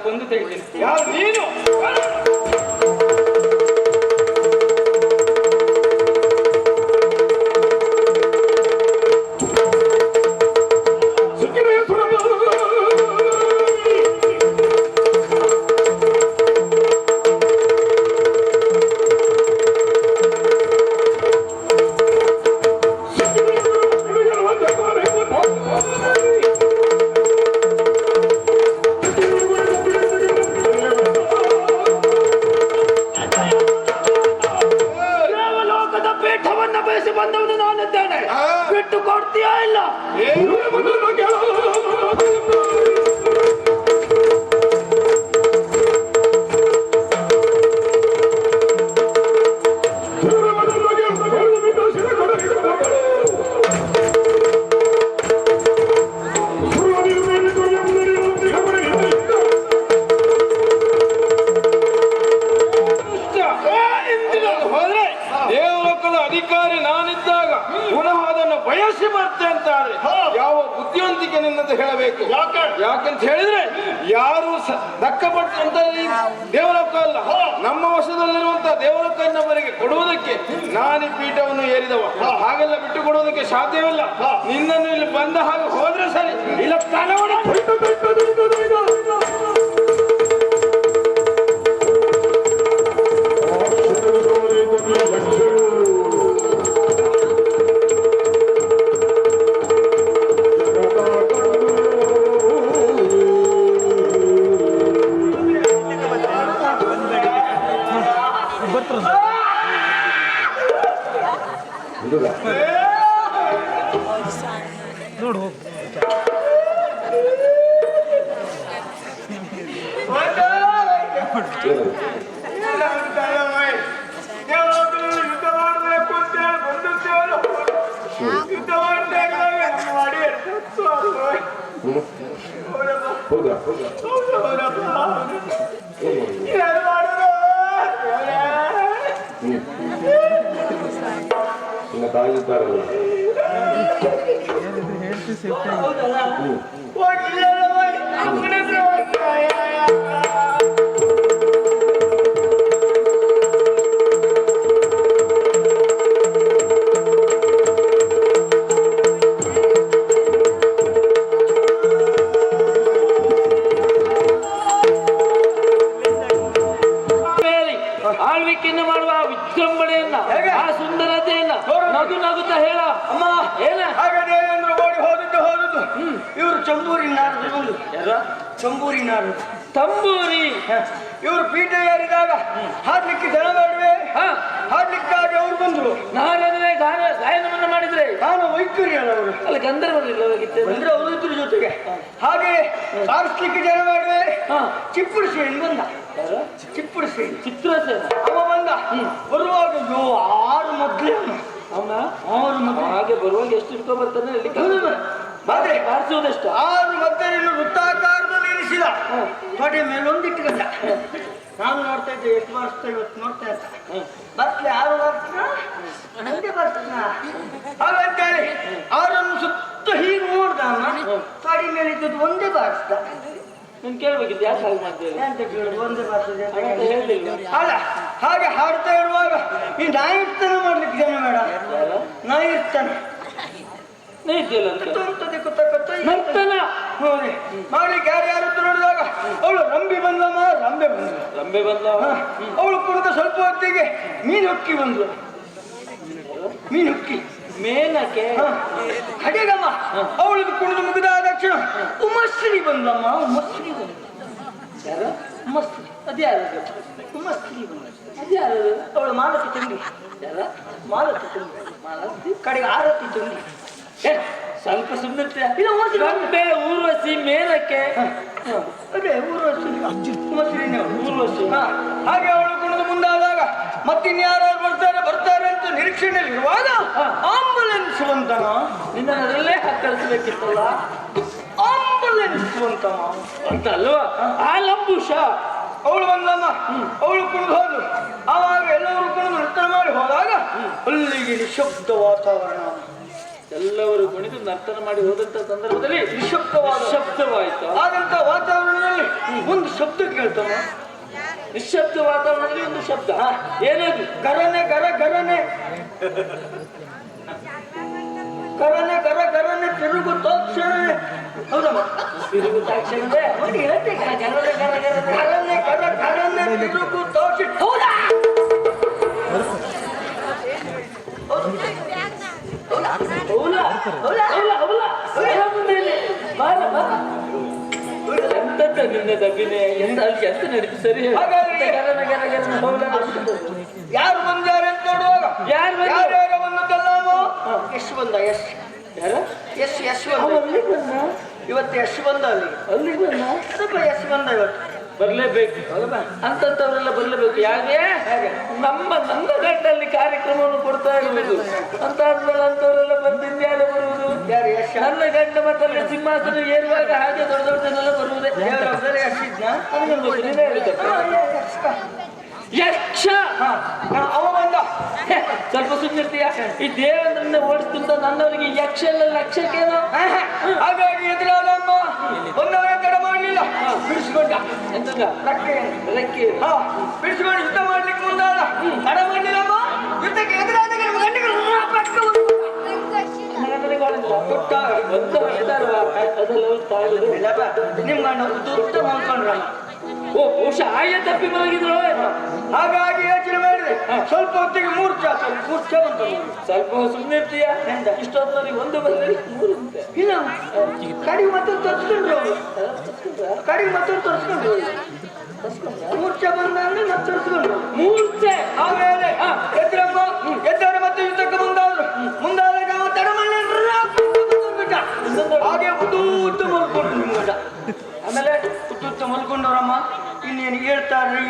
ಕೊಂದು ತೆಗಿತೀನಿ. ಯಾರು ನೀನು? ಬಂದವನು ನಾನಿದ್ದೇನೆ. ಬಿಟ್ಟು ಕೊಡ್ತೀಯಾ ಇಲ್ಲ? ಹೋದ್ರೆ ದೇವಲೋಕದ ಅಧಿಕಾರಿ ನಾನಿದ್ದಾಗ ಪುನಃ ಅದನ್ನು ಬಯಸಿ ಬರ್ತೆ ಅಂತಾರೆ. ಯಾವ ಬುದ್ಧಿವಂತಿಕೆ ನಿನ್ನದು ಹೇಳಬೇಕು. ಯಾಕಂತ ಹೇಳಿದ್ರೆ ಯಾರು ದಕ್ಕಪಟ್ಟಂತ ದೇವಲೋಕ ಅಲ್ಲ, ನಮ್ಮ ವಶದಲ್ಲಿರುವಂತಹ ದೇವಲೋಕ ಇನ್ನೊಬ್ಬರಿಗೆ ಕೊಡುವುದಕ್ಕೆ ನಾನಿ ಪೀಠವನ್ನು ಏರಿದವ. ಹಾಗೆಲ್ಲ ಬಿಟ್ಟು ಕೊಡುವುದಕ್ಕೆ ಸಾಧ್ಯವಿಲ್ಲ. ನಿನ್ನನ್ನು ಇಲ್ಲಿ ಬಂದ ಹಾಗೆ ಹೋದ್ರೆ ಸರಿ, ಇಲ್ಲ ತಲೆವಡ ನೋಡು ಯುದ್ಧ ಮಾಡಬೇಕು ಅಂತ ಬಂದಿದ್ದೇವಲ್ಲ, ಯುದ್ಧ ಮಾಡಿ ಏನು ಮಾಡಿದ್ರು ತಾಯಿದ್ದಾರಲ್ಲ ಹೇಳ್ತಿ ಸೇಫ್ಟಿ ಆಳ್ವಿಕೆಯನ್ನು ಮಾಡುವ ವಿಜೃಂಭಣೆಯನ್ನ, ಆ ಸುಂದರತೆಯನ್ನ ನಗು ನಗುತ್ತಾ ಹೇಳ. ಅಮ್ಮ ಏನ ಹಾಗೆ ದೇವೇಂದ್ರ ಓಡಿ ಹೋದದ್ದು ಇವರು ಚಂಬೂರಿ ನಾರದು. ಯಾರ? ಚಂಬೂರಿ ನಾರದು. ತಂಬೂರಿ. ಇವರು ಪೀಠ ಏರಿದಾಗ ಹಾಡ್ಲಿಕ್ಕೆ ಜನ ಬೇಡವೆ, ಹಾಡ್ಲಿಕ್ಕಾಗಿ ಅವ್ರು ಬಂದ್ರು. ನಾರಾದ್ರೆ ಗಾಯನವನ್ನು ಮಾಡಿದ್ರೆ ನಾನು ವೈದ್ಯರಿ ಅಲ್ಲ ಅವರು, ಅಲ್ಲ ಗಂಧರ್ವರಿಲ್ಲ ಅಂದ್ರೆ ಅವರು ಇದ್ರ ಜೊತೆಗೆ ಹಾಗೆ ಸಾರಿಸ್ಲಿಕ್ಕೆ ಜನ ಬೇಡವೆ. ಚಿಪ್ಪುಡು ಶ್ರೇಣಿ ಬಂದ. ಚಿಪ್ಪುಡು ಶ್ರೇಣಿ ಚಿತ್ರಸೇನ ಅವ ಬಂದ. ಬರುವಾಗ 6 ಮದ್ಲೆ ಅವನ 6 ಮದ್ಲೆ. ಹಾಗೆ ಬರುವಾಗ ಎಷ್ಟು ಇಟ್ಕೊ ಬರ್ತಾನೆ ಅಲ್ಲಿ ಬಾರಿಸುವುದಷ್ಟು 6 ಮದ್ದೆಯನ್ನು ವೃತ್ತಾಕಾರದಲ್ಲಿ ಇರಿಸಿದ. ತೊಡೆ ಮೇಲೊಂದು ಇಟ್ಕೊಂಡ. ನಾನು ನೋಡ್ತಾ ಇದ್ದೆ ಎಷ್ಟು ಬಾರಿಸ್ತಾ ಇವತ್ತು ನೋಡ್ತಾ ಇದ್ದ. ಬಸ್ಲೆ 6 ಬರ್ತಾನ ನಂಗೆ ಬರ್ತಾನ ಹಾಗಂತೇಳಿ 6 ಸುತ್ತ ಹೀಗೆ ನೋಡ್ದ. ತೊಡೆ ಮೇಲೆ ಇದ್ದದ್ದು ಒಂದೇ ಬಾರಿಸ್ದ. ನೀನ್ ಕೇಳ್ಬೇಕಿದ್ದು ಯಾಕೆ ಹಾಗೆ ಮಾಡ್ತೇವೆ ಅಂತ ಕೇಳುದು ಒಂದೇ ಬಾರಿಸಿದೆ ಹೇಳಿಲ್ಲ. ಅಲ್ಲ ಹಾಗೆ ಹಾಡ್ತಾ ಇರುವಾಗ ಈ ನಾಯಿ ಇರ್ತಾನೆ ಮಾಡ್ಲಿಕ್ಕೆ ಜನ ಬೇಡ. ನಾಯಿ ಇರ್ತಾನೆ ನೀತಿಯಲ್ಲ ನರ್ತನ ನೋಡಿ ಮಾಡ್ಲಿಕ್ಕೆ ಯಾರು ನೋಡಿದಾಗ ಅವಳು ರಂಬೆ ಬಂದಮ್ಮ. ರಂಬೆ ಬಂದ. ಅವಳು ಕುಣಿದ ಸ್ವಲ್ಪ ಹೊತ್ತಿಗೆ ಮೀನುಕ್ಕಿ ಬಂದ್ಲು. ಮೀನುಕ್ಕಿ ಮೇನಕ್ಕೆ ಹಾಗೇಗಮ್ಮ ಅವಳು ಕುಣಿದು ಮುಗಿದಾದ ತಕ್ಷಣ ಉಮಶ್ರೀ ಬಂದಮ್ಮ. ಉಮಶ್ರೀ ಬಂದ. ಯಾರು? ಉಮಶ್ರೀ ಅದ್ಯಾರು? ಉಮಶ್ರೀ ಬಂದ. ಅದ್ಯಾರು? ಅವಳು ಮಾಲತಿ ತಂಗಿ. ಯಾರ? ಮಾಲತಿ ತಂಗಿ. ಮಾಲತಿ ಕಡೆಗೆ ಆರತಿ ತಂಗಿ. ಸ್ವಲ್ಪ ಸುಮ್ಮನೆ ಇಲ್ಲ ಉಮಶ್ರೀ ರಂಬೆ, ಊರ್ವಶಿ, ಮೇನಕ್ಕೆ. ಅದೇ ಊರ್ವಶಿ ಉಮಶ್ರೀನೇ ಅವಳು. ಊರ್ವಶಿ. ಹಾಗೆ ಅವಳು ಕುಣಿದು ಮುಂದಾದಾಗ ಮತ್ತಿನ್ಯಾರು ಬರ್ತಾರೆ ಅಂತ ನಿರೀಕ್ಷೆಯಲ್ಲಿರುವಾಗ ಆಂಬುಲೆನ್ಸ್ ಬಂತನ. ನಿನ್ನ ಅದರಲ್ಲೇ ಕಳಿಸ್ಬೇಕಿತ್ತಲ್ಲ. ಆಂಬುಲೆನ್ಸ್ ಬಂತಮ್ಮ ಅಂತ ಅಲ್ವಾ? ಆ ಲಂಬುಷ ಅವಳು ಬಂದಮ್ಮ. ಅವಳು ಕುಣಿದು ಹೋದ್ಲು. ಆವಾಗ ಎಲ್ಲರೂ ಕುಣಿದು ನೃತ್ಯ ಮಾಡಿ ಹೋದಾಗ ಅಲ್ಲಿಗೆ ನಿಶಬ್ದ ವಾತಾವರಣ. ಎಲ್ಲವರು ಕುಣಿದು ನರ್ತನ ಮಾಡಿ ಹೋದಂತ ಸಂದರ್ಭದಲ್ಲಿ ಶಬ್ದವಾಯಿತು. ಆದಂತ ವಾತಾವರಣದಲ್ಲಿ ಒಂದು ಶಬ್ದ ಕೇಳ್ತಾವ. ನಿಶ್ಶಬ್ದ ವಾತಾವರಣದಲ್ಲಿ ಒಂದು ಶಬ್ದ. ಏನದು? ಗರನೆ ಗರ ಗರನೆ ಗರನೆ ಗರ ಗರನೆ ತಿರುಗುತ್ತೋಕ್ಷಣೆ. ಹೌದಮ್ಮ? ತಿರುಗುತ್ತಾಕ್ಷಣವೇ ಗರನೆ ಗರ ಗರನೆ ತಿರುಗುತ್ತೋಕ್ಷಣ. ಹೌದಾ? ಎಂತ ನಿನ್ನದ ಅಭಿನಯ ಎಂತ ಅಲ್ಲಿ ಎಂತ ನಡೀತು ಸರಿ. ಯಾರು ಬಂದಾರೆ ಅಂತ ನೋಡುವಾಗ ಯಾರ್ಯಾರ ಬಂದದ್ದಲ್ಲ ಯಶ್ ಬಂದ. ಯಶ್ ಯಾರ? ಯಶ್ ಯಶ್ ಬಂದ. ಇವತ್ತು ಯಶ್ ಬಂದ ಅಲ್ಲಿಗೆ ಬಂದ. ಸ್ವಲ್ಪ ಯಶ್ ಬಂದ ಇವತ್ತು. ಬರ್ಲೇಬೇಕು ಅಂತವರೆಲ್ಲ ಬರ್ಲೇಬೇಕು. ಯಾಕೆ? ನಮ್ಮ ನನ್ನ ಗಂಟಲ್ಲಿ ಕಾರ್ಯಕ್ರಮವನ್ನು ಕೊಡ್ತಾ ಇರುವುದು ಅಂತ ಆದ್ಮೇಲೆ ಅಂತವರೆಲ್ಲ ಬಂದು ಇನ್ಯಾರು ಬರುವುದು? ಯಾರು? ಯಶ್. ನನ್ನ ಗಂಡ ಮಕ್ಕಳಿಗೆ ಸಿಂಹಾಸನ ಏರುವಾಗ ಹಾಗೆ ದೊಡ್ಡ ದೊಡ್ಡದನ್ನೆಲ್ಲ ಬರುವುದೇ. ಯಶ್ ಇದ್ನ? ನೀನೇ ಹೇಳಿದ್ದಪ್ಪ. ಯಕ್ಷ ಅವ ಬಂದ. ಸ್ವಲ್ಪ ಸುಮ್ಮನಿರ್ತೀಯ? ಈ ದೇವೇಂದ್ರನ್ನ ಓಡಿಸ್ತಿಂತ ನನ್ನವರಿಗೆ ಯಕ್ಷ ಎಲ್ಲ ಲಕ್ಷಕ್ಕೇನೋ. ಹಾಗಾಗಿ ಎದುರಾದಮ್ಮ ಒಂದವರೇ ತಡ ಮಾಡಲಿಲ್ಲ, ಬಿಡಿಸಿಕೊಂಡ. ಎಂತದ? ರೆಕ್ಕೆ ಬಿಡಿಸಿಕೊಂಡು ಯುದ್ಧ ಮಾಡ್ಲಿಕ್ಕೆ ಮುಂದಾದ. ತಡ ಮಾಡಲಿಲ್ಲಮ್ಮ. ಯುದ್ಧಕ್ಕೆ ಎದುರಾದಾಗ ನಿಮ್ಮ ಗಂಡ ದುಡ್ಡು ಮಾಡ್ಕೊಂಡ್ರಲ್ಲ. ಓ ಬಹುಶಃ ಆಯ ತಪ್ಪಿ ಮಲಗಿದ್ರು. ಹಾಗಾಗಿ ಯೋಚನೆ ಮಾಡಿದೆ. ಸ್ವಲ್ಪ ಹೊತ್ತಿಗೆ ಮೂರ್ಛೆ ಬಂತ. ಸ್ವಲ್ಪ ಸುಮ್ಮನೆ ಇರ್ತೀಯ? ಇಷ್ಟೊತ್ತವರಿಗೆ ಒಂದು ಬಂದರೆ ಮೂರು ಇಲ್ಲ ಕಡಿಗೆ ಮತ್ತೆ ತರ್ಸ್ಕೊಂಡ್ರು. ಕಡಿಗೆ ಮತ್ತೆ ತರ್ಸ್ಕೊಂಡ್ರು. ಮೂರ್ಛೆ ಬಂದ್ರೆ ಮತ್ತೆ ತರ್ಸ್ಕೊಂಡ್ರು. ಮೂರ್ಛೆ ಆಮೇಲೆ ಎದ್ರಮ್ಮ ಎದ್ದವರು ಮತ್ತೆ ಯುದ್ಧಕ್ಕೆ ಮುಂದಾದಾಗ ತಡ ಮಾಡಿ ಹಾಗೆ ಉದ್ದ ಮಲ್ಕೊಂಡ್ರು. ನಿಮ್ಮ ಗಂಡ ಆಮೇಲೆ ಉದ್ದ ಮಲ್ಕೊಂಡವ್ರಮ್ಮ. ಇನ್ನೇನು ಹೇಳ್ತಾರೆ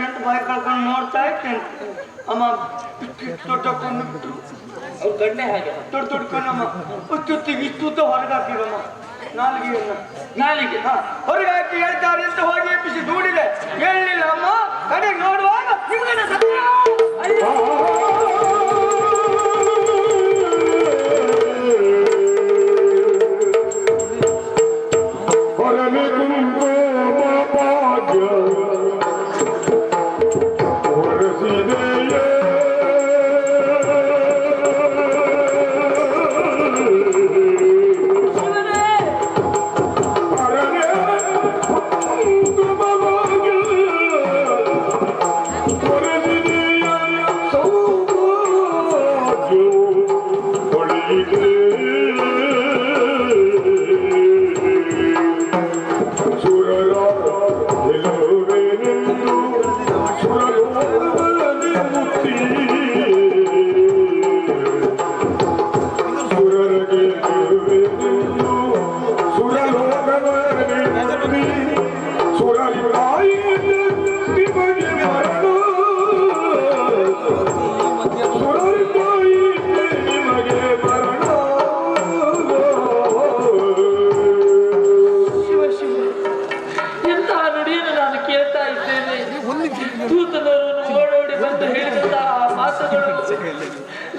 ಅಂತ ಬಾಯಿ ಕಳ್ಕೊಂಡು ನೋಡ್ತಾ ಇರ್ತೇನೆ. ಅಮ್ಮ ತೊಟ್ಟಕೊಂಡು ಅವ್ರ ಗಂಡೆ ಹಾಗೆ ತೊಡ್ಕೊಂಡಮ್ಮ ಉತ್ತುತ್ತಿಗೆ ಇಷ್ಟುತ್ತ ಹೊರಗೆ ಹಾಕಿರಮ್ಮ. ನಾಲಿಗೆ ಹೊರಗೆ ಹಾಕಿ ಹೇಳ್ತಾರೆ ಅಂತ ಹೋಗಿ ಎಬ್ಬಿಸಿ ದೂಡಿದೆ. ಹೇಳಲಿಲ್ಲ ಅಮ್ಮ. ಕಡೆಗೆ ನೋಡುವಾಗ ನಿಮ್ಗಡೆ ಸತ್ಯ.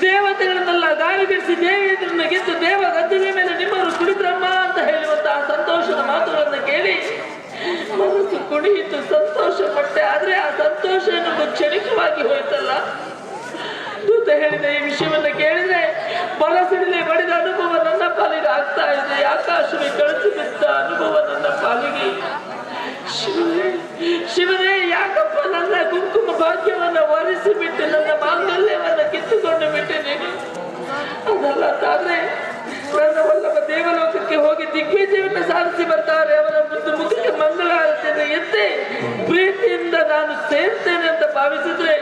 ದೇವತೆಗಳನ್ನೆಲ್ಲ ಗಾಳಿಗಿಡಿಸಿ ದೇವೇಂದ್ರನ ಗೆದ್ದು ದೇವ ಗದ್ದೆಯ ಮೇಲೆ ನಿಮ್ಮವರು ಕುಡಿದ್ರಮ್ಮ ಅಂತ ಹೇಳುವಂತಹ ಸಂತೋಷದ ಮಾತುಗಳನ್ನು ಕೇಳಿ ಮನಸ್ಸು ಕುಣಿಯಿತು, ಸಂತೋಷ ಪಟ್ಟೆ. ಆದ್ರೆ ಆ ಸಂತೋಷ ಎನ್ನುವುದು ಕ್ಷಣಿಕವಾಗಿ ಹೋಯ್ತಲ್ಲ. ದೂತ ಹೇಳಿದ ಈ ವಿಷಯವನ್ನು ಕೇಳಿದ್ರೆ ಬಲಸಿಡಿಲೆ ಬಡಿದ ಅನುಭವ ನನ್ನ ಪಾಲಿಗೆ ಆಗ್ತಾ ಇದೆ. ಆಕಾಶವೇ ಕಳಿಸಿ ಬಿದ್ದ ಅನುಭವ ನನ್ನ ಪಾಲಿಗೆ. ಶಿವನೇ ಯಾಕಪ್ಪ ನನ್ನ ಕುಂಕುಮ ಭಾಗ್ಯವನ್ನ ಒರೆಸಿ ಬಿಟ್ಟು ನನ್ನ ಮಾಂಗಲ್ಯವನ್ನ ಕಿತ್ತುಕೊಂಡು ಬಿಟ್ಟೆ ನೀನು? ಅದಲ್ಲ ತಾದ್ರೆ ನನ್ನ ವಲ್ಲಭ ದೇವಲೋಕಕ್ಕೆ ಹೋಗಿ ದಿಗ್ವಿಜಯವನ್ನು ಸಾಧಿಸಿ ಬರ್ತಾರೆ. ಅವರ ಮುಖಕ್ಕೆ ಮಂಗಳಾರತಿಯನ್ನು ಎತ್ತಿ ಪ್ರೀತಿಯಿಂದ ನಾನು ಸೇರ್ತೇನೆ ಅಂತ ಭಾವಿಸಿದ್ರೆ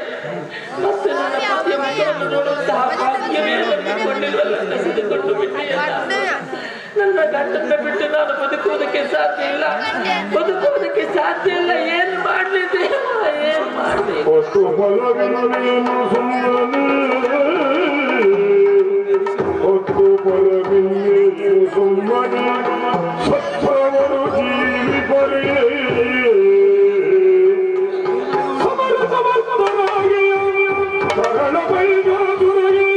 ಮತ್ತೆ ನನ್ನ ಪತಿಯ ಮುಖವನ್ನು ನೋಡುವಂತಹ ಭಾಗ್ಯವೇ ಕೊಂಡಿರಲ್ಲ. ಕಸಿದುಕೊಂಡು ಬಿಟ್ಟೆಯಲ್ಲ. ನನ್ನ ಗಂಡನ್ನ ಬಿಟ್ಟು ನಾನು ಬದುಕುವುದಕ್ಕೆ ಸಾಧ್ಯ ಇಲ್ಲ. ಏನ್ ಮಾಡ್ಲಿ ದೇವ, ಏನ್ ಮಾಡ್ಲಿ? ಸತ್ತವರು ಜೀವಿ ಬರೆಯೇ ಸಮರ ಬೈದ ದುರಗಿ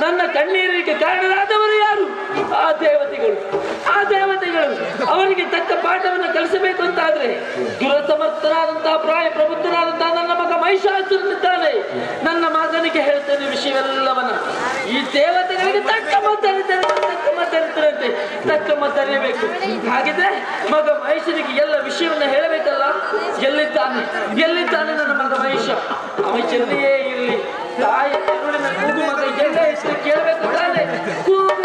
ನನ್ನ ಕಣ್ಣೀರಿಗೆ ಕಾರಣರಾದವರು ಯಾರು? ಆ ದೇವತೆಗಳು. ಆ ದೇವತೆಗಳು ಅವರಿಗೆ ತಕ್ಕ ಪಾಠವನ್ನು ಕಲಿಸಬೇಕು ಅಂತಾದ್ರೆ ದುರಸಮರ್ಥನಾದಂತಹ ಪ್ರಾಯ ಪ್ರಬುದ್ಧನಾದಂತಹ ನನ್ನ ಮಗ ಮಹಿಷಾಸುರನಿದ್ದಾನೆ. ನನ್ನ ಮಗನಿಗೆ ಹೇಳ್ತೇನೆ ವಿಷಯವೆಲ್ಲವನ್ನ. ಈ ದೇವತೆಗಳಿಗೆ ತಕ್ಕ ಮತ್ತರಿತರಂತೆ ತಕ್ಕ ಮತ್ತರಿಯಬೇಕು. ಹಾಗಿದ್ರೆ ಮಗ ಮಹೇಶನಿಗೆ ಎಲ್ಲ ವಿಷಯವನ್ನ ಹೇಳಬೇಕಲ್ಲ. ಎಲ್ಲಿದ್ದಾನೆ ನನ್ನ ಮಗ ಮಹೇಶ? ಅವ ಚೆಲ್ಲಿಯೇ ಇರಲಿ. ತಾಯಿ ಕೂಗು ಮಗ ಎಲ್ಲ ಎಷ್ಟು ಕೇಳಬೇಕು ತಾನೆ. ಕೂಗಿ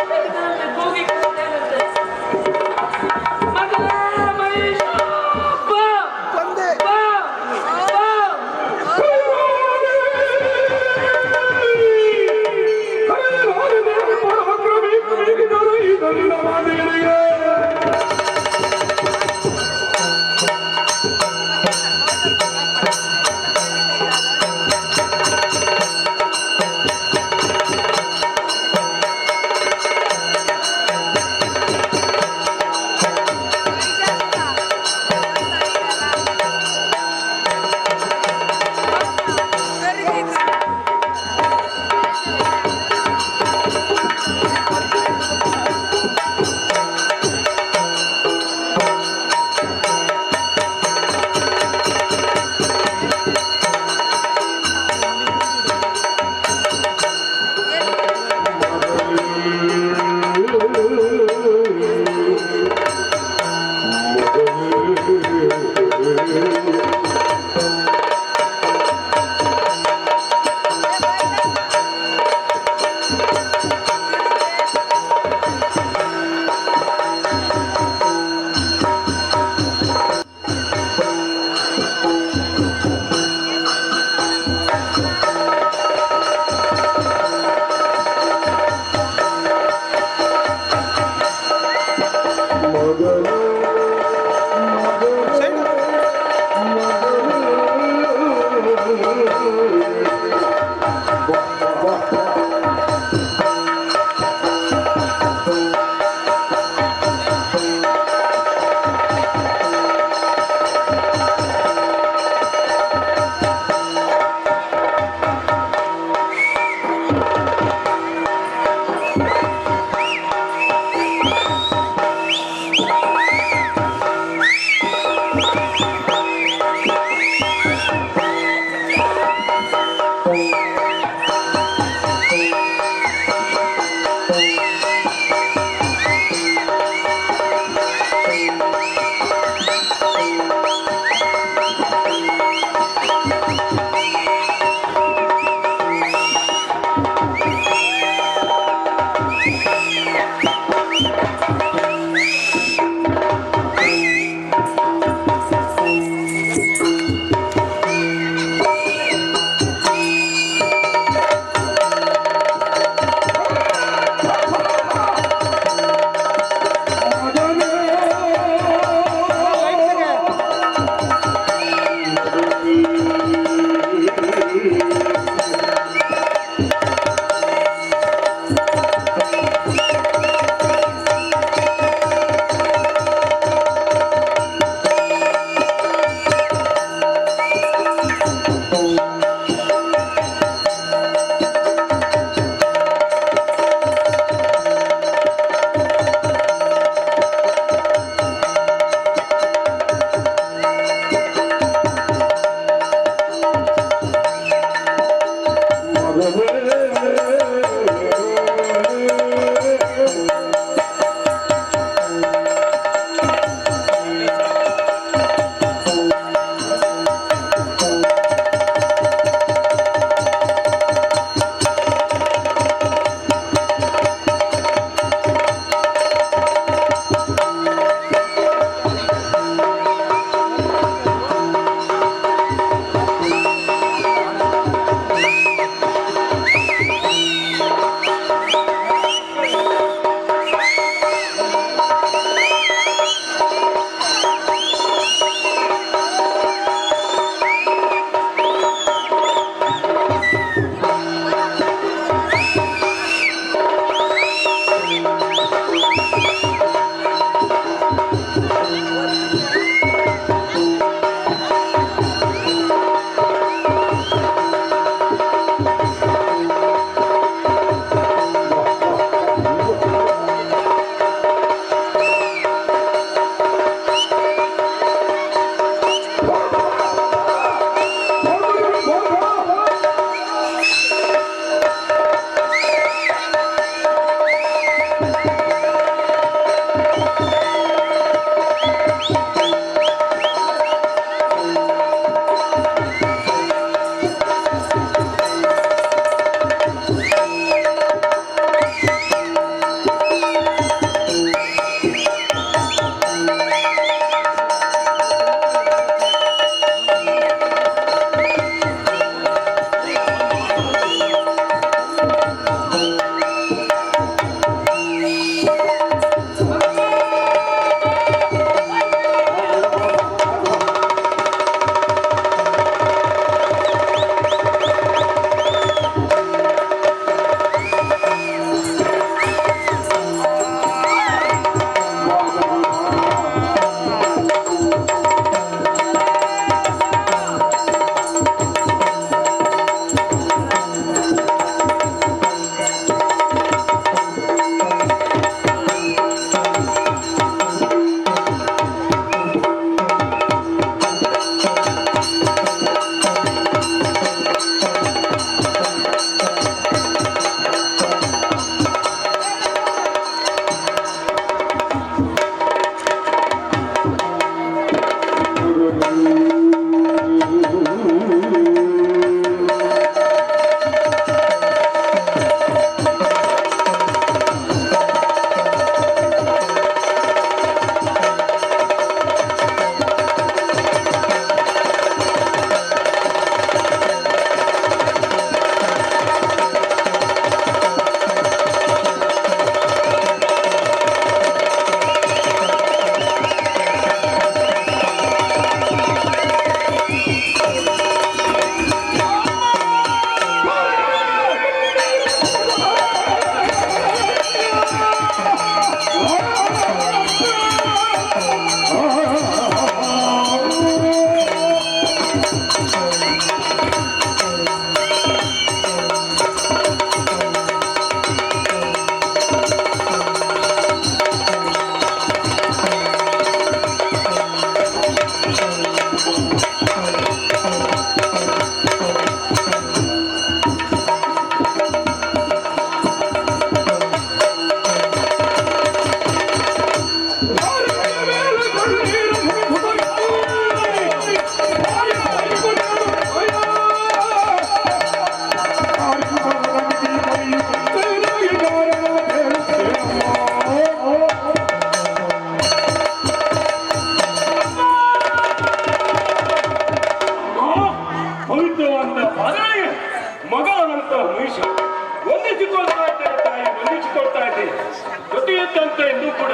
ಮತ್ತೆ ಎಂದೂ ಕೂಡ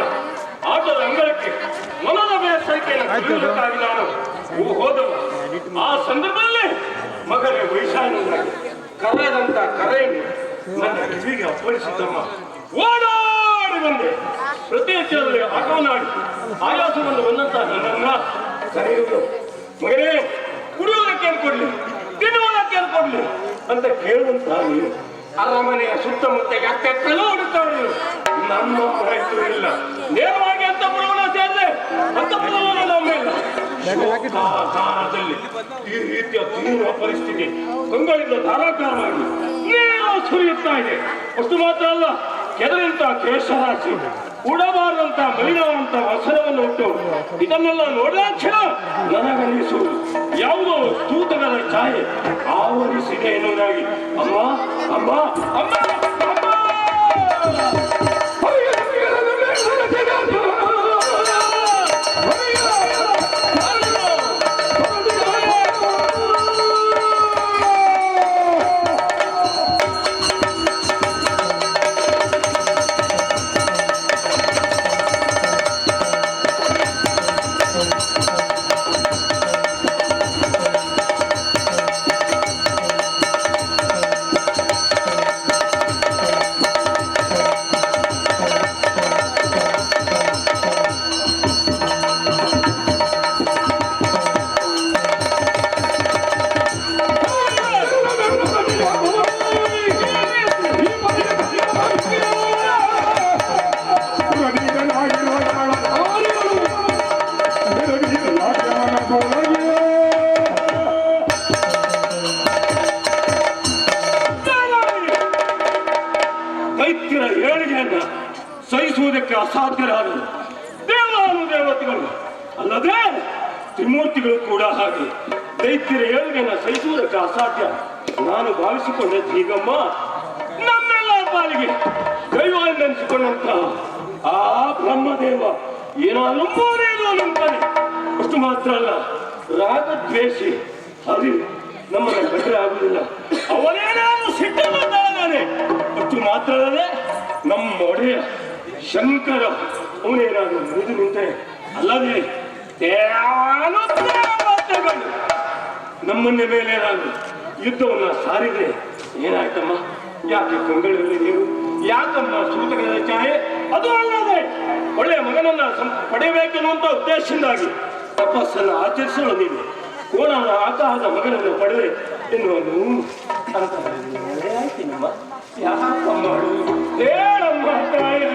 ಆಟದ ಅಂಗಳಕ್ಕೆ ಮನದ ಬೇಸರಿಕೆಯನ್ನು ಕಲಿಯುವುದಕ್ಕಾಗಿ ನಾನು ಹೋದವ. ಆ ಸಂದರ್ಭದಲ್ಲಿ ಮಗನೇ ವೈಶಾಖವಾಗಿ ಕರೆದಂತ ಕರೆಯನ್ನು ನನ್ನ ಕಿವಿಗೆ ಅಪ್ಪಳಿಸಿದ್ದಮ್ಮ. ಓಡಾಡಿ ಬಂದೆ. ಪ್ರತಿ ಹೆಚ್ಚಳದಲ್ಲಿ ಆಟವನ್ನಾಡಿ ಆಯಾಸವನ್ನು ಬಂದಂತ ನನ್ನನ್ನ ಕರೆಯುವುದು, ಮಗನೇ ಕುಡಿಯೋದಕ್ಕೆ ಏನು ಕೊಡ್ಲಿ, ತಿನ್ನುವುದಕ್ಕೆ ಏನು ಕೊಡ್ಲಿ ಅಂತ ಕೇಳುವಂತ ನೀನು ಅರಮನೆಯ ಸುತ್ತಮುತ್ತ ಯಾಕೆಲ್ಲೂ ಹುಡುಕ್ತಾವೆ. ನಮ್ಮ ಮಾಹಿತಿ ಇಲ್ಲ. ನೇರವಾಗಿ ಅಂತ ಪುರವನ ಸೇರಿದೆ, ಅಂತ ಪುರವನ ನಮ್ಮೆಲ್ಲ ಕಾಲದಲ್ಲಿ ಈ ರೀತಿಯ ತೀವ್ರ ಪರಿಸ್ಥಿತಿ ಕಂಗಳಿಂದ ಧಾರಾಕಾರವಾಗಿ ನೀರು ಸುರಿಯುತ್ತಾ ಇದೆ. ಅಷ್ಟು ಮಾತ್ರ ಅಲ್ಲ, ಕೆದರಿಂತ ಕೇಶರಾಶಿ ಉಡಬಾರದಂತ ಮಲಿನವಂತ ವಸನವನ್ನು ಉಂಟು. ಇದನ್ನೆಲ್ಲ ನೋಡಿದಾಕ್ಷಣ ನನಗನ್ನಿಸುವುದು ಯಾವುದೋ ತೂತಕದ ಛಾಯೆ ಆವರಿಸಿದೆ ಎನ್ನುವುದಾಗಿ. ಅಮ್ಮ ಅಮ್ಮ ಅಮ್ಮ ದೈತ್ಯರ ಏಳಿಗೆಯನ್ನ ಸಹಿಸುವುದಕ್ಕೆ ಅಸಾಧ್ಯರಾದರು ದೇವಾನುದೇವತೆಗಳು, ಅಲ್ಲದೆ ತ್ರಿಮೂರ್ತಿಗಳು ಕೂಡ ಹಾಗೆ ದೈತ್ಯರ ಏಳಿಗೆಯನ್ನ ಸಹಿಸುವುದಕ್ಕೆ ಅಸಾಧ್ಯ ನಾನು ಭಾವಿಸಿಕೊಂಡೆ. ಹೀಗಮ್ಮ ನಮ್ಮೆಲ್ಲ ಪಾಲಿಗೆ ದೈವ ಎಂದೆನಿಸಿಕೊಂಡಂತ ಆ ಬ್ರಹ್ಮದೇವ ಏನಾದರೂ ಮೋರೇನು ನಿಂತಾನೆ. ಅಷ್ಟು ಮಾತ್ರ ಅಲ್ಲ, ರಾಗದ್ವೇಷಿ ಹರಿ ನಮ್ಮನ್ನ ಕಟ್ಟರೆ ಆಗುವುದಿಲ್ಲ. ಅವನೇನಾದ್ರೂ ಸಿಟ್ಟುತ್ತಾನೆ. ಅಷ್ಟು ಮಾತ್ರ ಅಲ್ಲದೆ ನಮ್ಮ ಒಡೆಯ ಶಂಕರ ಅವನೇನಾದ್ರೂ ಮುರಿದು ನಿಂತರೆ, ಅಲ್ಲದೆ ದೇವತೆಗಳು ನಮ್ಮನ್ನ ಮೇಲೆ ಏನಾದ್ರು ಯುದ್ಧವನ್ನ ಸಾರಿದ್ರೆ ಏನಾಯ್ತಮ್ಮ? ಯಾಕೆ ಕಂಗಳಲ್ಲಿ ನೀವು? ಯಾಕಮ್ಮ ಸೂತಕದ ಛಾಯೆ? ಅದು ಅಲ್ಲದೆ ಒಳ್ಳೆಯ ಮಗನನ್ನ ಪಡೆಯಬೇಕೆನ್ನುವಂತ ಉದ್ದೇಶದಿಂದಾಗಿ ತಪಸ್ಸನ್ನು ಆಚರಿಸಲು ನೀನು ಕೋಣದ ಆಕಾರದ ಮಗನನ್ನು ಪಡೆದೆ ಎನ್ನುವುದು ಅಂತ ಆಯ್ತೀನಮ್ಮ. ಯಾಕಮ್ಮ ಹೇಳಮ್ಮ ತಾಯಿ.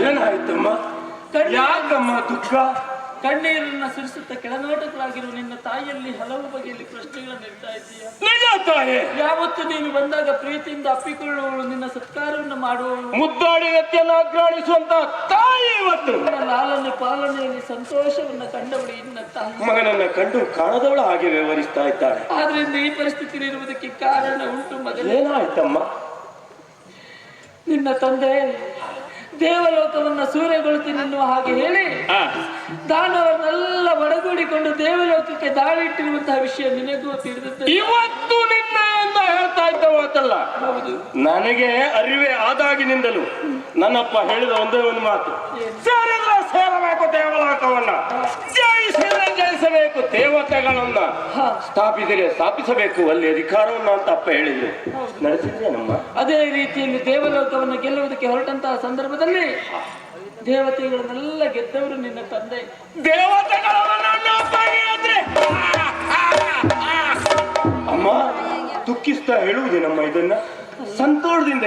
ಏನಾಯ್ತಮ್ಮ? ಯಾಕಮ್ಮ ದುಃಖ? ಕಣ್ಣೀರನ್ನ ಸುರಿಸುತ್ತಾ ಕೆಳನೋಟಗಳಾಗಿರುವ ನಿನ್ನ ತಾಯಿಯಲ್ಲಿ ಹಲವು ಬಗೆಯಲ್ಲಿ ಪ್ರಶ್ನೆಗಳನ್ನು ಇಡ್ತಾ ಇದ್ದೀಯ. ನಿಜ ತಾಯಿ, ಯಾವತ್ತು ನೀನು ಬಂದಾಗ ಪ್ರೀತಿಯಿಂದ ಅಪ್ಪಿಕೊಳ್ಳುವವಳು, ನಿನ್ನ ಸತ್ಕಾರವನ್ನು ಮಾಡುವವಳು, ಮುದ್ದಾಡಿ ವ್ಯಕ್ತಿಯನ್ನು ಅಗ್ರಾಣಿಸುವಂತ ತಾಯಿ ಇವತ್ತು ನಿನ್ನ ಲಾಲನೆ ಪಾಲನೆಯಲ್ಲಿ ಸಂತೋಷವನ್ನ ಕಂಡವಳು ನಿನ್ನ ತಾಯಿ. ಮಗನನ್ನ ಕಂಡು ಕಾಣದವಳ ಹಾಗೆ ವ್ಯವಹರಿಸ್ತಾ ಇದ್ದಾಳೆ. ಆದ್ರಿಂದ ಈ ಪರಿಸ್ಥಿತಿ ಇರುವುದಕ್ಕೆ ಕಾರಣ ಉಂಟು ಮಗನೇ. ಏನಾಯ್ತಮ್ಮ? ನಿನ್ನ ತಂದೆ ದೇವಲೋಕವನ್ನ ಸೂರ್ಯಗೊಳಿಸಿ ನಿನ್ನುವ ಹಾಗೆ ಹೇಳಿ ದಾನವರನ್ನೆಲ್ಲ ಒಡಗೂಡಿಕೊಂಡು ದೇವಲೋಕಕ್ಕೆ ದಾಳಿ ಇಟ್ಟಿರುವಂತಹ ವಿಷಯ ನಿನಗೂ ತಿಳಿದದ್ದು. ಇವತ್ತು ನಿನ್ನೆಯಿಂದ ಹೇಳ್ತಾ ಇದ್ದ ಮಾತಲ್ಲ, ನನಗೆ ಅರಿವೆ ಆದಾಗಿನಿಂದಲೂ ನನ್ನಪ್ಪ ಹೇಳಿದ ಒಂದೇ ಒಂದು ಮಾತು, ಸೇರಿದ್ರೆ ಸೇರಬೇಕು ದೇವಲೋಕವನ್ನ, ಜಯಿಸಿದ್ರೆ ಜಯಿಸಬೇಕು ದೇವತೆಗಳನ್ನ, ಸ್ಥಾಪಿಸಿದ್ರೆ ಸ್ಥಾಪಿಸಬೇಕು ಅಲ್ಲಿ ಅಧಿಕಾರವನ್ನ ಅಂತ ಅಪ್ಪ ಹೇಳಿದ್ರು. ನಡೆಸಿದ್ರೇನಮ್ಮ? ಅದೇ ರೀತಿಯಲ್ಲಿ ದೇವಲೋಕವನ್ನು ಗೆಲ್ಲುವುದಕ್ಕೆ ಹೊರಟಂತಹ ಸಂದರ್ಭದಲ್ಲಿ ದೇವತೆಗಳನ್ನೆಲ್ಲ ಗೆದ್ದವರು ನಿನ್ನ ತಂದೆ. ಅಮ್ಮ ದುಃಖಿಸ್ತಾ ಹೇಳುವುದೇನಮ್ಮ ಇದನ್ನ? ಸಂತೋಷದಿಂದ